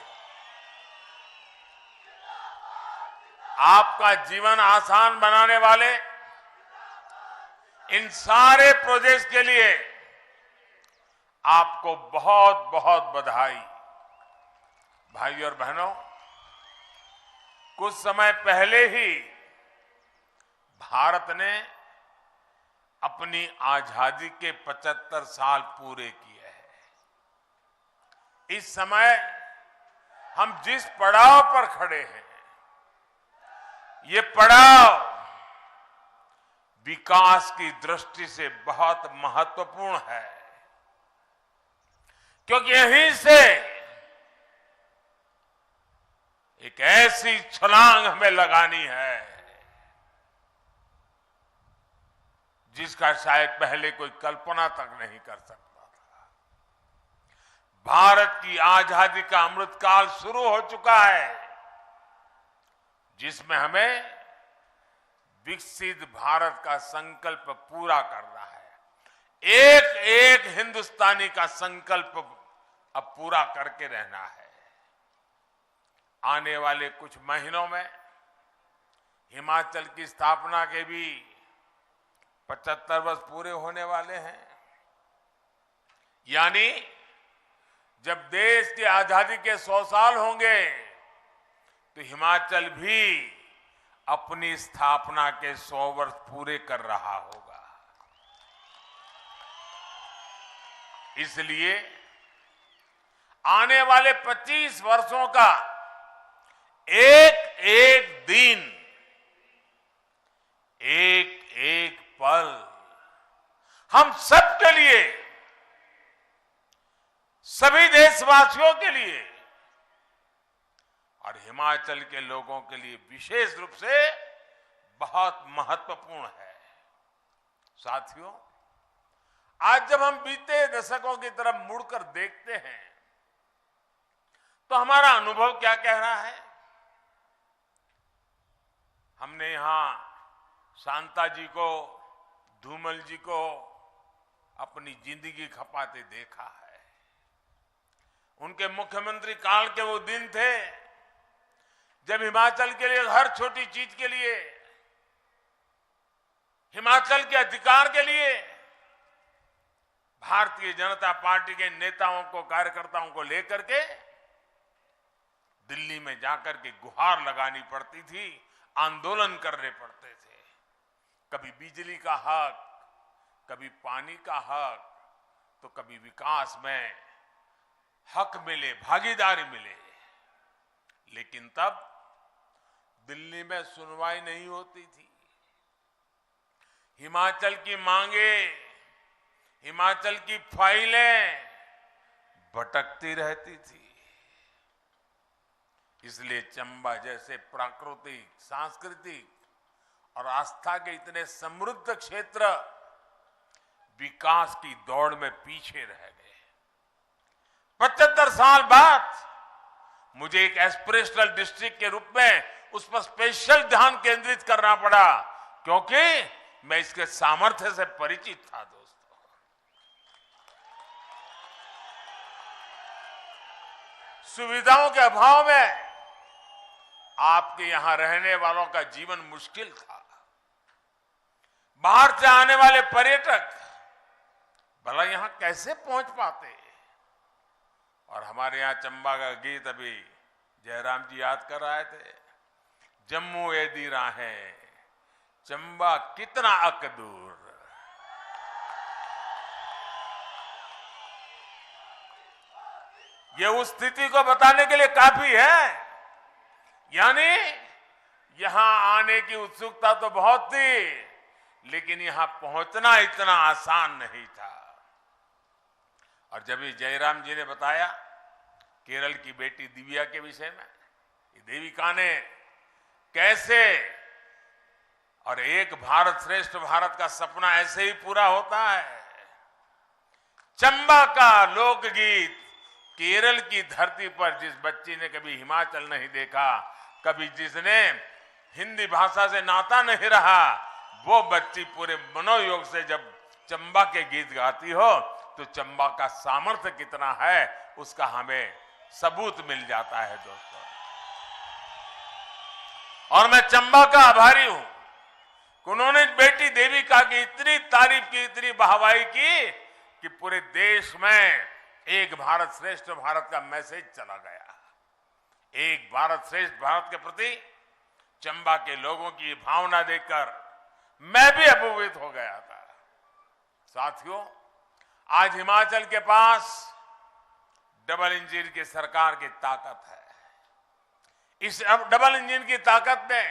आपका जीवन आसान बनाने वाले इन सारे प्रोजेक्ट्स के लिए आपको बहुत बहुत बधाई। भाई और बहनों, कुछ समय पहले ही भारत ने अपनी आजादी के 75 साल पूरे किए हैं। इस समय हम जिस पड़ाव पर खड़े हैं, ये पड़ाव विकास की दृष्टि से बहुत महत्वपूर्ण है, क्योंकि यहीं से एक ऐसी छलांग हमें लगानी है जिसका शायद पहले कोई कल्पना तक नहीं कर सकता था। भारत की आजादी का अमृतकाल शुरू हो चुका है, जिसमें हमें विकसित भारत का संकल्प पूरा करना है। एक एक हिंदुस्तानी का संकल्प अब पूरा करके रहना है। आने वाले कुछ महीनों में हिमाचल की स्थापना के भी 75 वर्ष पूरे होने वाले हैं। यानी जब देश की आजादी के 100 साल होंगे तो हिमाचल भी अपनी स्थापना के 100 वर्ष पूरे कर रहा होगा। इसलिए आने वाले 25 वर्षों का एक एक दिन, एक एक पल हम सबके लिए, सभी देशवासियों के लिए और हिमाचल के लोगों के लिए विशेष रूप से बहुत महत्वपूर्ण है। साथियों, आज जब हम बीते दशकों की तरफ मुड़कर देखते हैं तो हमारा अनुभव क्या कह रहा है? हमने यहां शांता जी को, धूमल जी को, अपनी जिंदगी खपाते देखा है। उनके मुख्यमंत्री काल के वो दिन थे जब हिमाचल के लिए, हर छोटी चीज के लिए, हिमाचल के अधिकार के लिए भारतीय जनता पार्टी के नेताओं को, कार्यकर्ताओं को लेकर के दिल्ली में जाकर के गुहार लगानी पड़ती थी, आंदोलन करने पड़ते थे। कभी बिजली का हक, कभी पानी का हक, तो कभी विकास में हक मिले, भागीदारी मिले। लेकिन तब दिल्ली में सुनवाई नहीं होती थी। हिमाचल की मांगे, हिमाचल की फाइलें भटकती रहती थी। इसलिए चंबा जैसे प्राकृतिक, सांस्कृतिक और आस्था के इतने समृद्ध क्षेत्र विकास की दौड़ में पीछे रह गए। 75 साल बाद मुझे एक एस्पिरेशनल डिस्ट्रिक्ट के रूप में उस पर स्पेशल ध्यान केंद्रित करना पड़ा, क्योंकि मैं इसके सामर्थ्य से परिचित था। दोस्तों, सुविधाओं के अभाव में आपके यहां रहने वालों का जीवन मुश्किल था। बाहर से आने वाले पर्यटक भला यहां कैसे पहुंच पाते। और हमारे यहां चंबा का गीत अभी जयराम जी याद कर रहे थे, जम्मू एदी राहें चंबा कितना अक दूर। ये उस स्थिति को बताने के लिए काफी है। यानी यहां आने की उत्सुकता तो बहुत थी, लेकिन यहां पहुंचना इतना आसान नहीं था। और जब ये जयराम जी ने बताया केरल की बेटी दिव्या के विषय में, देविका ने कैसे, और एक भारत श्रेष्ठ भारत का सपना ऐसे ही पूरा होता है। चंबा का लोकगीत केरल की धरती पर, जिस बच्ची ने कभी हिमाचल नहीं देखा, कभी जिसने हिंदी भाषा से नाता नहीं रहा, वो बच्ची पूरे मनोयोग से जब चंबा के गीत गाती हो तो चंबा का सामर्थ्य कितना है उसका हमें सबूत मिल जाता है। दोस्तों, और मैं चंबा का आभारी हूं कि उन्होंने बेटी देविका की इतनी तारीफ की, इतनी वाहवाही की कि पूरे देश में एक भारत श्रेष्ठ भारत का मैसेज चला गया। एक भारत श्रेष्ठ भारत के प्रति चंबा के लोगों की भावना देखकर मैं भी अभिभूत हो गया था। साथियों, आज हिमाचल के पास डबल इंजन की सरकार की ताकत है। इस डबल इंजन की ताकत ने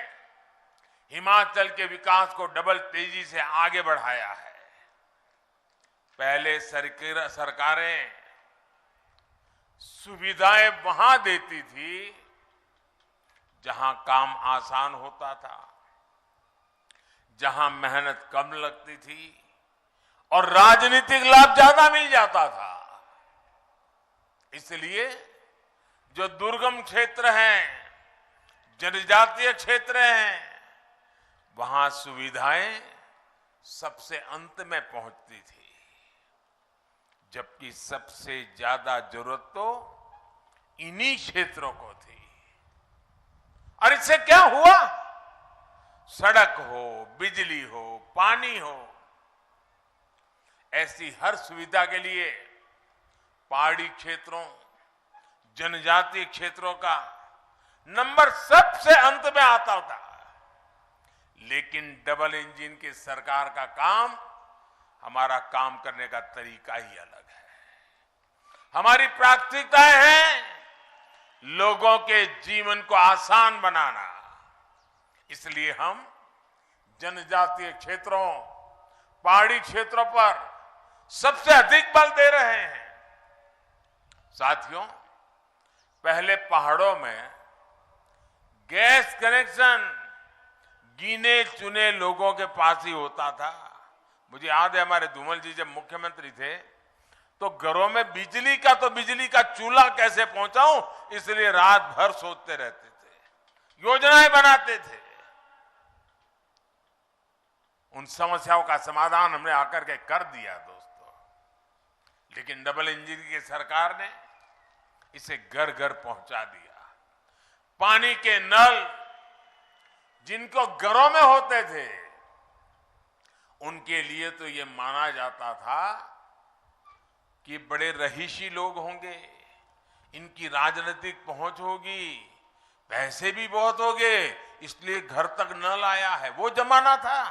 हिमाचल के विकास को डबल तेजी से आगे बढ़ाया है। पहले सरकारें सुविधाएं वहां देती थी जहां काम आसान होता था, जहां मेहनत कम लगती थी और राजनीतिक लाभ ज्यादा मिल जाता था। इसलिए जो दुर्गम क्षेत्र हैं, जनजातीय क्षेत्र हैं, वहां सुविधाएं सबसे अंत में पहुंचती थी, जबकि सबसे ज्यादा जरूरत तो इन्हीं क्षेत्रों को थी। और इससे क्या हुआ? सड़क हो, बिजली हो, पानी हो, ऐसी हर सुविधा के लिए पहाड़ी क्षेत्रों, जनजातीय क्षेत्रों का नंबर सबसे अंत में आता था। लेकिन डबल इंजन की सरकार का काम, हमारा काम करने का तरीका ही अलग है। हमारी प्राथमिकताएं हैं लोगों के जीवन को आसान बनाना। इसलिए हम जनजातीय क्षेत्रों, पहाड़ी क्षेत्रों पर सबसे अधिक बल दे रहे हैं। साथियों, पहले पहाड़ों में गैस कनेक्शन गिने चुने लोगों के पास ही होता था। मुझे याद है हमारे धूमल जी जब मुख्यमंत्री थे तो घरों में बिजली का चूल्हा कैसे पहुंचाऊं, इसलिए रात भर सोचते रहते थे, योजनाएं बनाते थे। उन समस्याओं का समाधान हमने आकर के कर दिया। दोस्तों, लेकिन डबल इंजन की सरकार ने इसे घर घर पहुंचा दिया। पानी के नल जिनको घरों में होते थे, उनके लिए तो ये माना जाता था कि बड़े रहीशी लोग होंगे, इनकी राजनीतिक पहुंच होगी, पैसे भी बहुत होंगे, इसलिए घर तक नल आया है। वो जमाना था।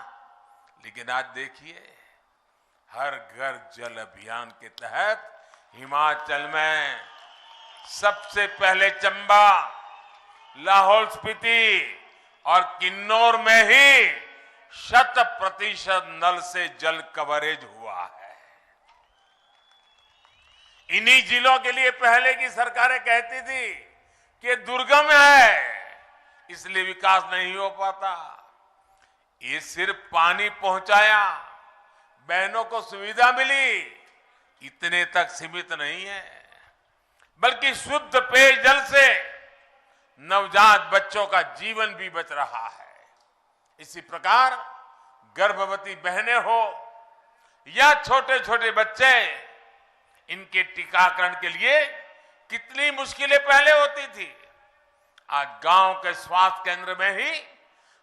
लेकिन आज देखिए, हर घर जल अभियान के तहत हिमाचल में सबसे पहले चंबा, लाहौल स्पीति और किन्नौर में ही 100% नल से जल कवरेज हुआ है। इन्हीं जिलों के लिए पहले की सरकारें कहती थी कि दुर्गम है, इसलिए विकास नहीं हो पाता। ये सिर्फ पानी पहुंचाया, बहनों को सुविधा मिली, इतने तक सीमित नहीं है, बल्कि शुद्ध पेयजल से नवजात बच्चों का जीवन भी बच रहा है। इसी प्रकार गर्भवती बहनें हो या छोटे छोटे बच्चे, इनके टीकाकरण के लिए कितनी मुश्किलें पहले होती थी। आज गांव के स्वास्थ्य केंद्र में ही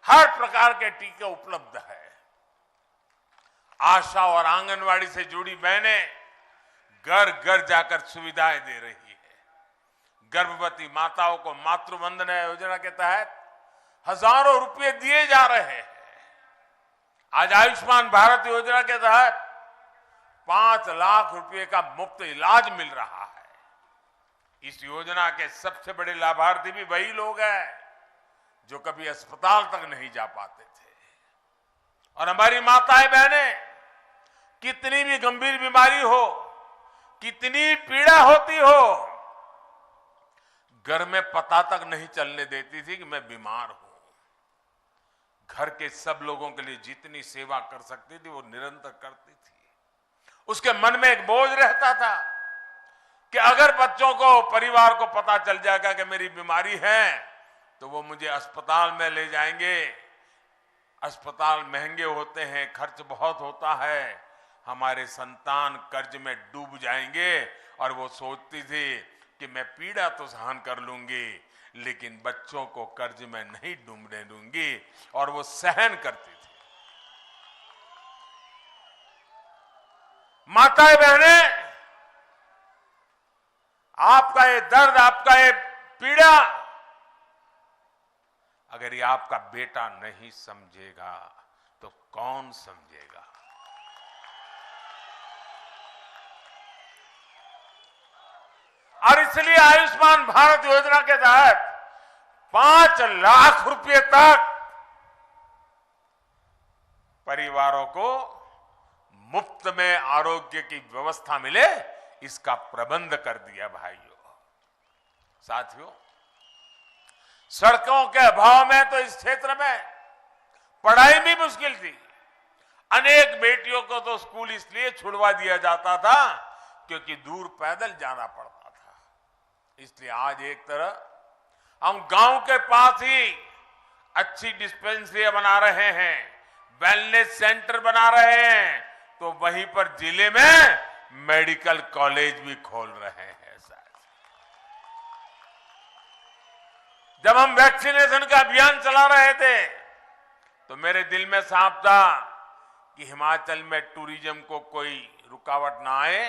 हर प्रकार के टीके उपलब्ध है। आशा और आंगनवाड़ी से जुड़ी बहनें घर घर जाकर सुविधाएं दे रही है। गर्भवती माताओं को मातृ वंदना योजना के तहत हजारों रुपए दिए जा रहे हैं। आज आयुष्मान भारत योजना के तहत 5 लाख रुपए का मुफ्त इलाज मिल रहा है। इस योजना के सबसे बड़े लाभार्थी भी वही लोग हैं जो कभी अस्पताल तक नहीं जा पाते थे। और हमारी माताएं बहनें, कितनी भी गंभीर बीमारी हो, कितनी पीड़ा होती हो, घर में पता तक नहीं चलने देती थी कि मैं बीमार हूं। घर के सब लोगों के लिए जितनी सेवा कर सकती थी वो निरंतर करती थी। उसके मन में एक बोझ रहता था कि अगर बच्चों को, परिवार को पता चल जाएगा कि मेरी बीमारी है, तो वो मुझे अस्पताल में ले जाएंगे। अस्पताल महंगे होते हैं, खर्च बहुत होता है, हमारे संतान कर्ज में डूब जाएंगे। और वो सोचती थी कि मैं पीड़ा तो सहन कर लूंगी, लेकिन बच्चों को कर्ज में नहीं डूबने दूंगी, और वो सहन करती थी। माताएं बहनें, आपका ये दर्द, आपका ये पीड़ा, अगर ये आपका बेटा नहीं समझेगा तो कौन समझेगा? और इसलिए आयुष्मान भारत योजना के तहत 5 लाख रुपए तक परिवारों को मुफ्त में आरोग्य की व्यवस्था मिले, इसका प्रबंध कर दिया। भाइयों, साथियों, सड़कों के अभाव में तो इस क्षेत्र में पढ़ाई भी मुश्किल थी। अनेक बेटियों को तो स्कूल इसलिए छुड़वा दिया जाता था क्योंकि दूर पैदल जाना पड़ता था। इसलिए आज एक तरह हम गांव के पास ही अच्छी डिस्पेंसरी बना रहे हैं, वेलनेस सेंटर बना रहे हैं, तो वहीं पर जिले में मेडिकल कॉलेज भी खोल रहे हैं। जब हम वैक्सीनेशन का अभियान चला रहे थे तो मेरे दिल में साफ था कि हिमाचल में टूरिज्म को कोई रुकावट ना आए,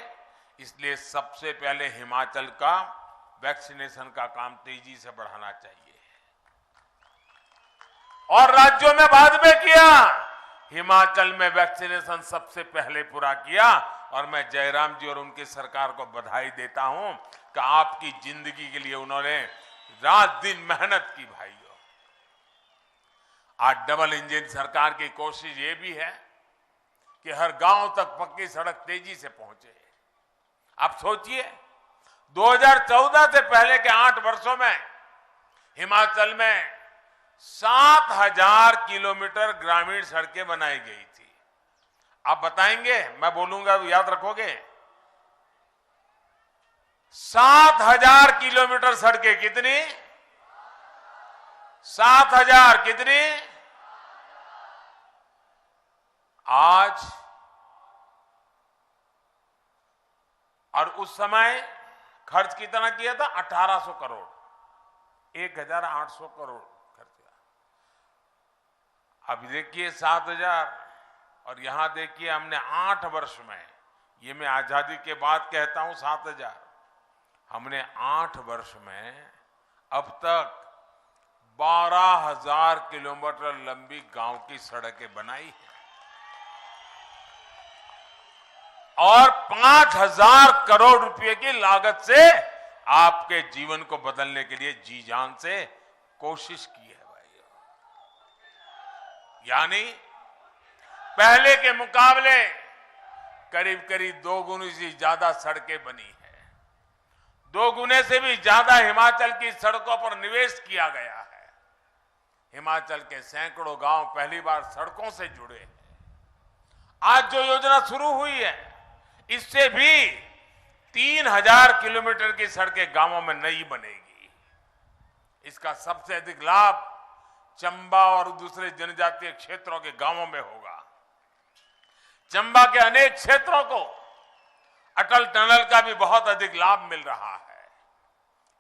इसलिए सबसे पहले हिमाचल का वैक्सीनेशन का काम तेजी से बढ़ाना चाहिए। और राज्यों में बाद में किया, हिमाचल में वैक्सीनेशन सबसे पहले पूरा किया। और मैं जयराम जी और उनकी सरकार को बधाई देता हूं कि आपकी जिंदगी के लिए उन्होंने रात दिन मेहनत की। भाइयों, आज डबल इंजन सरकार की कोशिश ये भी है कि हर गांव तक पक्की सड़क तेजी से पहुंचे। आप सोचिए, 2014 से पहले के 8 वर्षों में हिमाचल में 7000 किलोमीटर ग्रामीण सड़कें बनाई गई थी। आप बताएंगे, मैं बोलूंगा याद रखोगे? 7000 किलोमीटर सड़कें कितनी? 7000 कितनी? आज और उस समय खर्च कितना किया था? 1800 करोड़, 1800 करोड़ खर्च किया। अब देखिए 7000, और यहां देखिए हमने 8 वर्ष में, ये मैं आजादी के बाद कहता हूं 7000, हमने 8 वर्ष में अब तक 12,000 किलोमीटर लंबी गांव की सड़कें बनाई है और 5,000 करोड़ रुपए की लागत से आपके जीवन को बदलने के लिए जी जान से कोशिश की है भाइयों। यानी पहले के मुकाबले करीब करीब 2 गुनी से ज्यादा सड़कें बनी है, 2 गुने से भी ज्यादा हिमाचल की सड़कों पर निवेश किया गया है। हिमाचल के सैकड़ों गांव पहली बार सड़कों से जुड़े हैं। आज जो योजना शुरू हुई है, इससे भी 3000 किलोमीटर की सड़कें गांवों में नई बनेगी। इसका सबसे अधिक लाभ चंबा और दूसरे जनजातीय क्षेत्रों के गांवों में होगा। चंबा के अनेक क्षेत्रों को अटल टनल का भी बहुत अधिक लाभ मिल रहा है।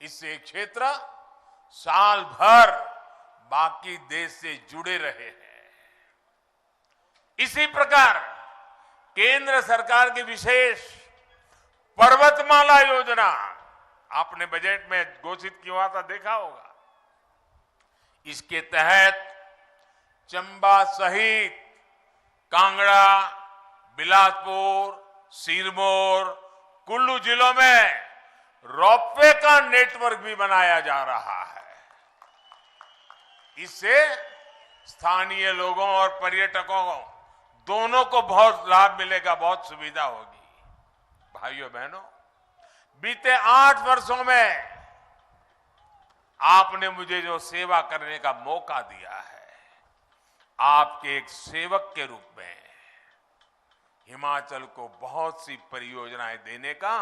इससे क्षेत्र साल भर बाकी देश से जुड़े रहे हैं। इसी प्रकार केंद्र सरकार की विशेष पर्वतमाला योजना आपने बजट में घोषित किया था, देखा होगा। इसके तहत चंबा सहित कांगड़ा, बिलासपुर, सिरमौर, कुल्लू जिलों में रोपवे का नेटवर्क भी बनाया जा रहा है। इससे स्थानीय लोगों और पर्यटकों को दोनों को बहुत लाभ मिलेगा, बहुत सुविधा होगी। भाइयों बहनों, बीते 8 वर्षों में आपने मुझे जो सेवा करने का मौका दिया है, आपके एक सेवक के रूप में हिमाचल को बहुत सी परियोजनाएं देने का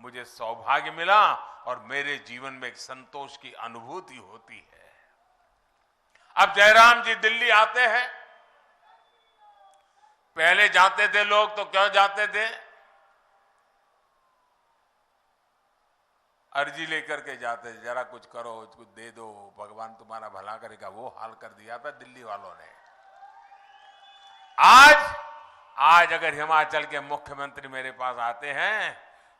मुझे सौभाग्य मिला और मेरे जीवन में एक संतोष की अनुभूति होती है। अब जयराम जी दिल्ली आते हैं, पहले जाते थे लोग तो क्यों जाते थे? अर्जी लेकर के जाते थे, जरा कुछ करो, कुछ दे दो, भगवान तुम्हारा भला करेगा। वो हाल कर दिया था दिल्ली वालों ने। आज अगर हिमाचल के मुख्यमंत्री मेरे पास आते हैं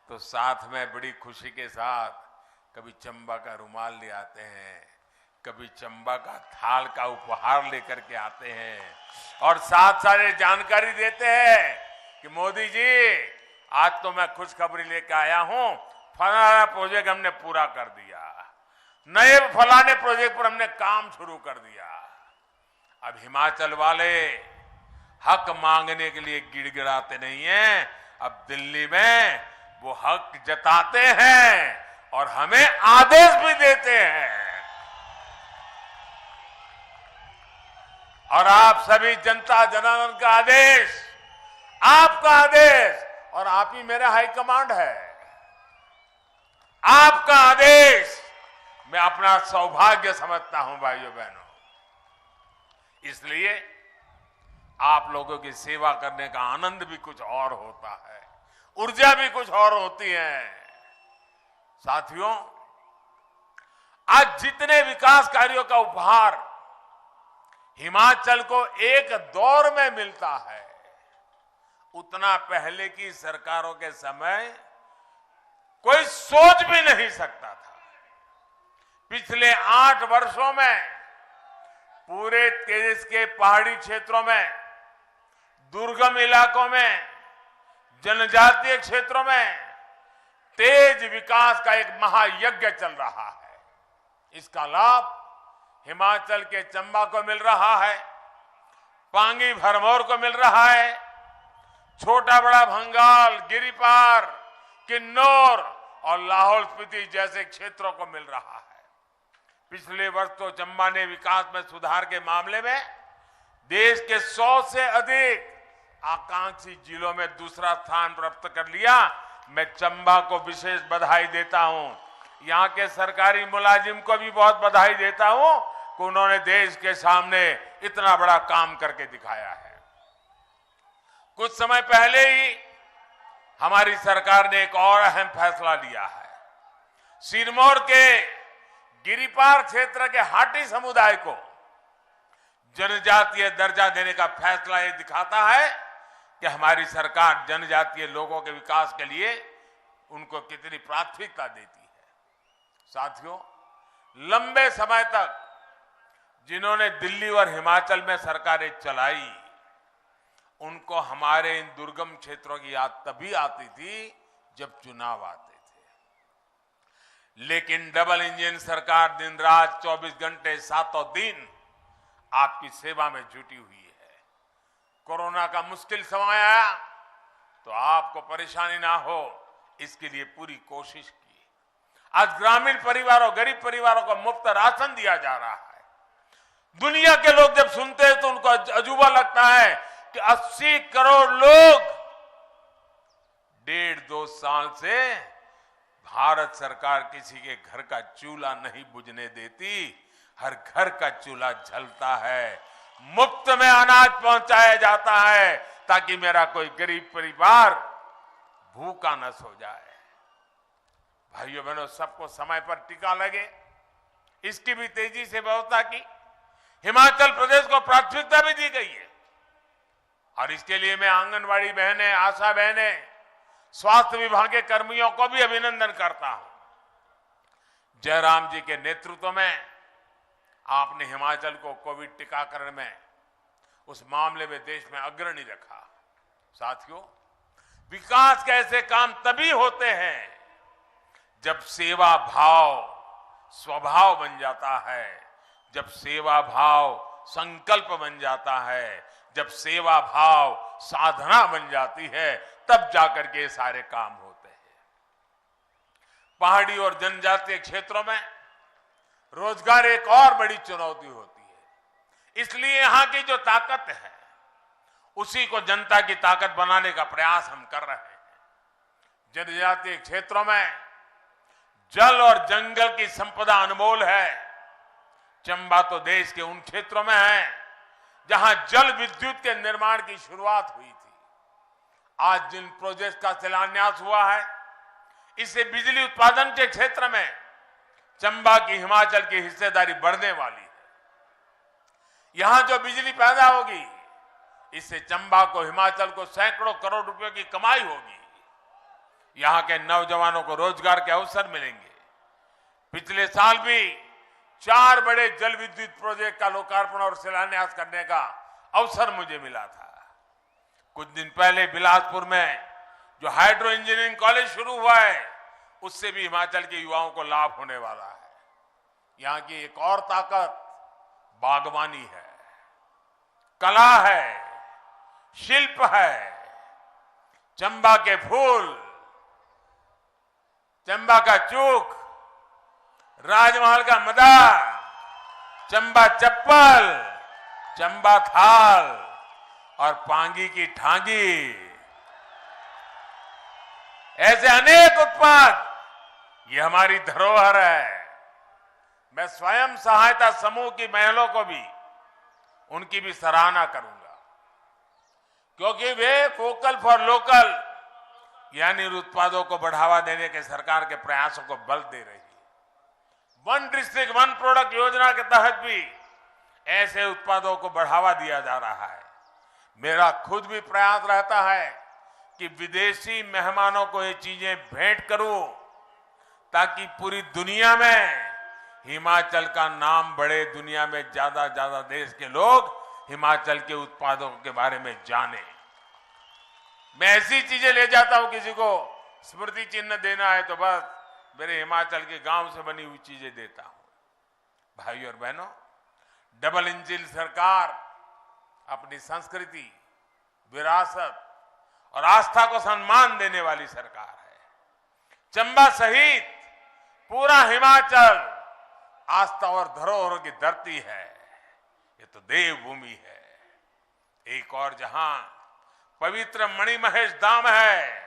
तो साथ में बड़ी खुशी के साथ कभी चंबा का रुमाल ले आते हैं, कभी चंबा का थाल का उपहार लेकर के आते हैं और साथ सारे जानकारी देते हैं कि मोदी जी आज तो मैं खुशखबरी लेकर आया हूं, फलाना प्रोजेक्ट हमने पूरा कर दिया, नए फलाने प्रोजेक्ट पर हमने काम शुरू कर दिया। अब हिमाचल वाले हक मांगने के लिए गिड़गिड़ाते नहीं हैं, अब दिल्ली में वो हक जताते हैं और हमें आदेश भी देते हैं। और आप सभी जनता जनार्दन का आदेश, आपका आदेश, और आप ही मेरा हाईकमांड है। आपका आदेश मैं अपना सौभाग्य समझता हूं भाइयों बहनों। इसलिए आप लोगों की सेवा करने का आनंद भी कुछ और होता है, ऊर्जा भी कुछ और होती है। साथियों, आज जितने विकास कार्यों का उपहार हिमाचल को एक दौर में मिलता है, उतना पहले की सरकारों के समय कोई सोच भी नहीं सकता था। पिछले 8 वर्षों में पूरे देश के पहाड़ी क्षेत्रों में, दुर्गम इलाकों में, जनजातीय क्षेत्रों में तेज विकास का एक महायज्ञ चल रहा है। इसका लाभ हिमाचल के चंबा को मिल रहा है, पांगी भरमौर को मिल रहा है, छोटा बड़ा भंगाल, गिरिपार, किन्नौर और लाहौल स्पीति जैसे क्षेत्रों को मिल रहा है। पिछले वर्ष तो चंबा ने विकास में सुधार के मामले में देश के 100 से अधिक आकांक्षी जिलों में दूसरा स्थान प्राप्त कर लिया। मैं चंबा को विशेष बधाई देता हूं, यहां के सरकारी मुलाजिम को भी बहुत बधाई देता हूं कि उन्होंने देश के सामने इतना बड़ा काम करके दिखाया है। कुछ समय पहले ही हमारी सरकार ने एक और अहम फैसला लिया है। सिरमौर के गिरिपार क्षेत्र के हाटी समुदाय को जनजातीय दर्जा देने का फैसला ये दिखाता है कि हमारी सरकार जनजातीय लोगों के विकास के लिए उनको कितनी प्राथमिकता देती है। साथियों, लंबे समय तक जिन्होंने दिल्ली और हिमाचल में सरकारें चलाई, उनको हमारे इन दुर्गम क्षेत्रों की याद तभी आती थी जब चुनाव आते थे। लेकिन डबल इंजन सरकार दिन रात 24 घंटे 7 दिन आपकी सेवा में जुटी हुई है। कोरोना का मुश्किल समय आया तो आपको परेशानी ना हो, इसके लिए पूरी कोशिश की। आज ग्रामीण परिवारों, गरीब परिवारों को मुफ्त राशन दिया जा रहा है। दुनिया के लोग जब सुनते हैं तो उनको अजूबा लगता है कि 80 करोड़ लोग 1.5-2 साल से भारत सरकार किसी के घर का चूल्हा नहीं बुझने देती। हर घर का चूल्हा जलता है, मुफ्त में अनाज पहुंचाया जाता है ताकि मेरा कोई गरीब परिवार भूखा न सो जाए। भाइयों बहनों, सबको समय पर टीका लगे, इसकी भी तेजी से व्यवस्था की। हिमाचल प्रदेश को प्राथमिकता भी दी गई है और इसके लिए मैं आंगनवाड़ी बहनें, आशा बहनें, स्वास्थ्य विभाग के कर्मियों को भी अभिनंदन करता हूं। जयराम जी के नेतृत्व में आपने हिमाचल को कोविड टीकाकरण में, उस मामले में देश में अग्रणी रखा। साथियों, विकास के ऐसे काम तभी होते हैं जब सेवा भाव स्वभाव बन जाता है, जब सेवा भाव संकल्प बन जाता है, जब सेवा भाव साधना बन जाती है, तब जाकर के ये सारे काम होते हैं। पहाड़ी और जनजातीय क्षेत्रों में रोजगार एक और बड़ी चुनौती होती है। इसलिए यहां की जो ताकत है उसी को जनता की ताकत बनाने का प्रयास हम कर रहे हैं। जनजातीय क्षेत्रों में जल और जंगल की संपदा अनमोल है। चंबा तो देश के उन क्षेत्रों में है जहां जल विद्युत के निर्माण की शुरुआत हुई थी। आज जिन प्रोजेक्ट का शिलान्यास हुआ है, इससे बिजली उत्पादन के क्षेत्र में चंबा की, हिमाचल की हिस्सेदारी बढ़ने वाली है। यहां जो बिजली पैदा होगी, इससे चंबा को, हिमाचल को सैकड़ों करोड़ रुपए की कमाई होगी। यहां के नौजवानों को रोजगार के अवसर मिलेंगे। पिछले साल भी 4 बड़े जल विद्युत प्रोजेक्ट का लोकार्पण और शिलान्यास करने का अवसर मुझे मिला था। कुछ दिन पहले बिलासपुर में जो हाइड्रो इंजीनियरिंग कॉलेज शुरू हुआ है, उससे भी हिमाचल के युवाओं को लाभ होने वाला है। यहां की एक और ताकत बागवानी है, कला है, शिल्प है। चंबा के फूल, चंबा का चूक, राजमहल का मदार, चंबा चप्पल, चंबा थाल और पांगी की ठांगी, ऐसे अनेक उत्पाद, ये हमारी धरोहर है। मैं स्वयं सहायता समूह की महिलाओं को भी, उनकी भी सराहना करूंगा, क्योंकि वे वोकल फॉर लोकल यानी उत्पादों को बढ़ावा देने के सरकार के प्रयासों को बल दे रही है। 1 डिस्ट्रिक्ट 1 प्रोडक्ट योजना के तहत भी ऐसे उत्पादों को बढ़ावा दिया जा रहा है। मेरा खुद भी प्रयास रहता है कि विदेशी मेहमानों को ये चीजें भेंट करूं ताकि पूरी दुनिया में हिमाचल का नाम बढ़े, दुनिया में ज्यादा देश के लोग हिमाचल के उत्पादों के बारे में जाने। मैं ऐसी चीजें ले जाता हूं, किसी को स्मृति चिन्ह देना है तो बस मेरे हिमाचल के गांव से बनी हुई चीजें देता हूं। भाइयों और बहनों, डबल इंजन सरकार अपनी संस्कृति, विरासत और आस्था को सम्मान देने वाली सरकार है। चंबा सहित पूरा हिमाचल आस्था और धरोहर की धरती है। ये तो देवभूमि है। एक और जहां पवित्र मणिमहेश धाम है,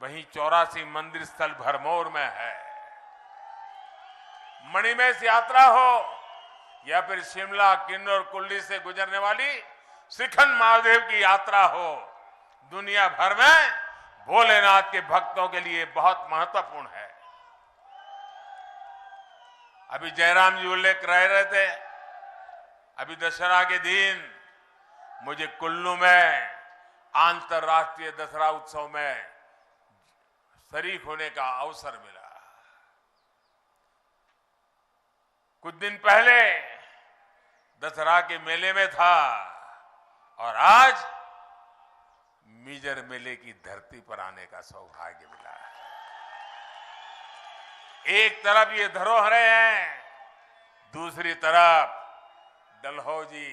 वहीं 84 मंदिर स्थल भरमौर में है। मणिमहेश यात्रा हो या फिर शिमला, किन्नौर, कुल्ली से गुजरने वाली श्रीखंड महादेव की यात्रा हो, दुनिया भर में भोलेनाथ के भक्तों के लिए बहुत महत्वपूर्ण है। अभी जयराम जी उल्लेख रह रहे थे, अभी दशहरा के दिन मुझे कुल्लू में अंतर्राष्ट्रीय दशहरा उत्सव में शरीक होने का अवसर मिला। कुछ दिन पहले दशहरा के मेले में था और आज मिजर मेले की धरती पर आने का सौभाग्य मिला है। एक तरफ ये धरोहरें हैं, दूसरी तरफ डलहौजी,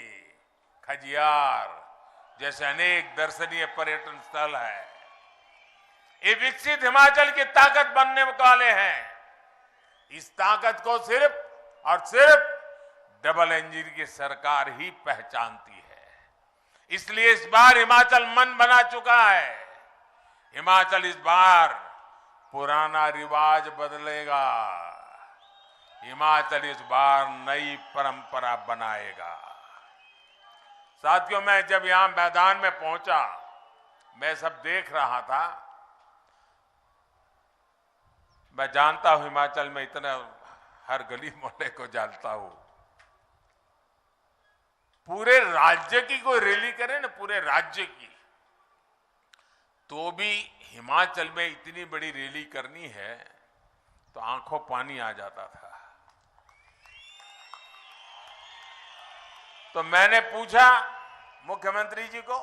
खजियार जैसे अनेक दर्शनीय पर्यटन स्थल है। ये विकसित हिमाचल की ताकत बनने वाले हैं। इस ताकत को सिर्फ और सिर्फ डबल इंजन की सरकार ही पहचानती है। इसलिए इस बार हिमाचल मन बना चुका है। हिमाचल इस बार पुराना रिवाज बदलेगा। हिमाचल इस बार नई परंपरा बनाएगा। साथियों, मैं जब यहां मैदान में पहुंचा, मैं सब देख रहा था। मैं जानता हूं हिमाचल में इतना हर गली मोहल्ले को जानता हूं। पूरे राज्य की कोई रैली करे ना, पूरे राज्य की, तो भी हिमाचल में इतनी बड़ी रैली करनी है तो आंखों पानी आ जाता था। तो मैंने पूछा मुख्यमंत्री जी को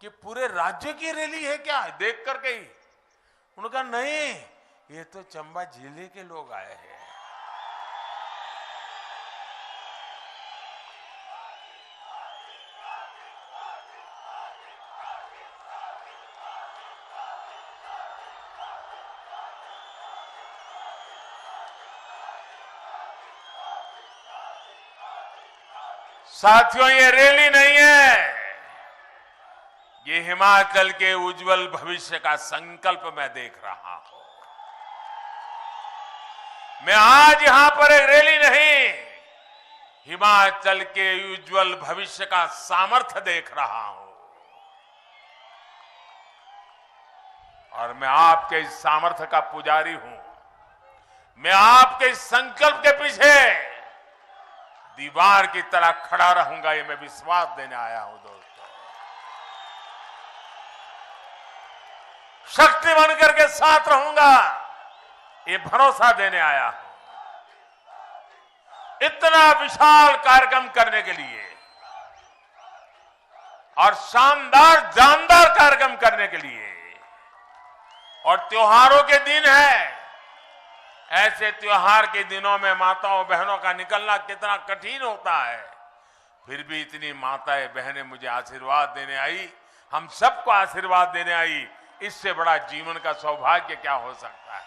कि पूरे राज्य की रैली है क्या, देख करके ही? उन्होंने कहा नहीं, ये तो चंबा जिले के लोग आए हैं। साथियों, ये रैली नहीं है, ये हिमाचल के उज्जवल भविष्य का संकल्प मैं देख रहा हूं। मैं आज यहां पर एक रैली नहीं, हिमाचल के उज्जवल भविष्य का सामर्थ्य देख रहा हूं। और मैं आपके इस सामर्थ्य का पुजारी हूं। मैं आपके इस संकल्प के पीछे दीवार की तरह खड़ा रहूंगा, ये मैं विश्वास देने आया हूं। दोस्तों, शक्ति बनकर के साथ रहूंगा, ये भरोसा देने आया हूं। इतना विशाल कार्यक्रम करने के लिए और शानदार जानदार कार्यक्रम करने के लिए, और त्योहारों के दिन है, ऐसे त्योहार के दिनों में माताओं बहनों का निकलना कितना कठिन होता है, फिर भी इतनी माताएं बहनें मुझे आशीर्वाद देने आई, हम सबको आशीर्वाद देने आई। इससे बड़ा जीवन का सौभाग्य क्या हो सकता है।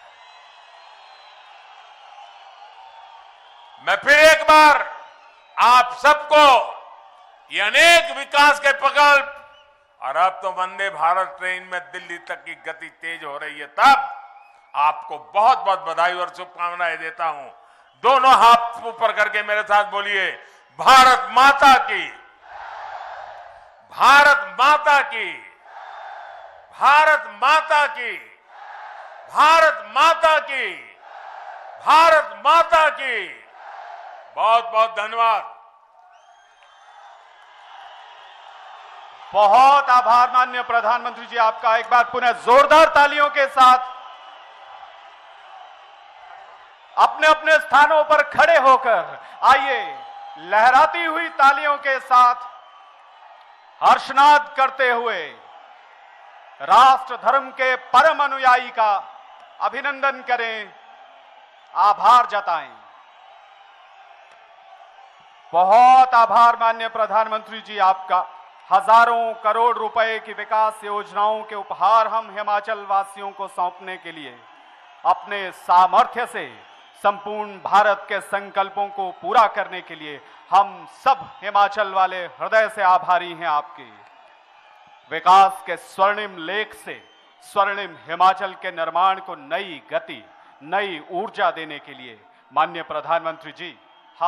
मैं फिर एक बार आप सबको ये अनेक विकास के प्रकल्प, और अब तो वंदे भारत ट्रेन में दिल्ली तक की गति तेज हो रही है, तब आपको बहुत बहुत बधाई और शुभकामनाएं देता हूं। दोनों हाथ ऊपर करके मेरे साथ बोलिए, भारत माता की, भारत माता की, भारत माता की, भारत माता की, भारत माता की। बहुत बहुत धन्यवाद। बहुत आभार माननीय प्रधानमंत्री जी आपका। एक बार पुनः जोरदार तालियों के साथ अपने अपने स्थानों पर खड़े होकर आइए, लहराती हुई तालियों के साथ हर्षनाद करते हुए राष्ट्र धर्म के परम अनुयायी का अभिनंदन करें, आभार जताएं। बहुत आभार माननीय प्रधानमंत्री जी आपका। हजारों करोड़ रुपए की विकास योजनाओं के उपहार हम हिमाचल वासियों को सौंपने के लिए अपने सामर्थ्य से संपूर्ण भारत के संकल्पों को पूरा करने के लिए हम सब हिमाचल वाले हृदय से आभारी हैं आपके। विकास के स्वर्णिम लेख से स्वर्णिम हिमाचल के निर्माण को नई गति, नई ऊर्जा देने के लिए माननीय प्रधानमंत्री जी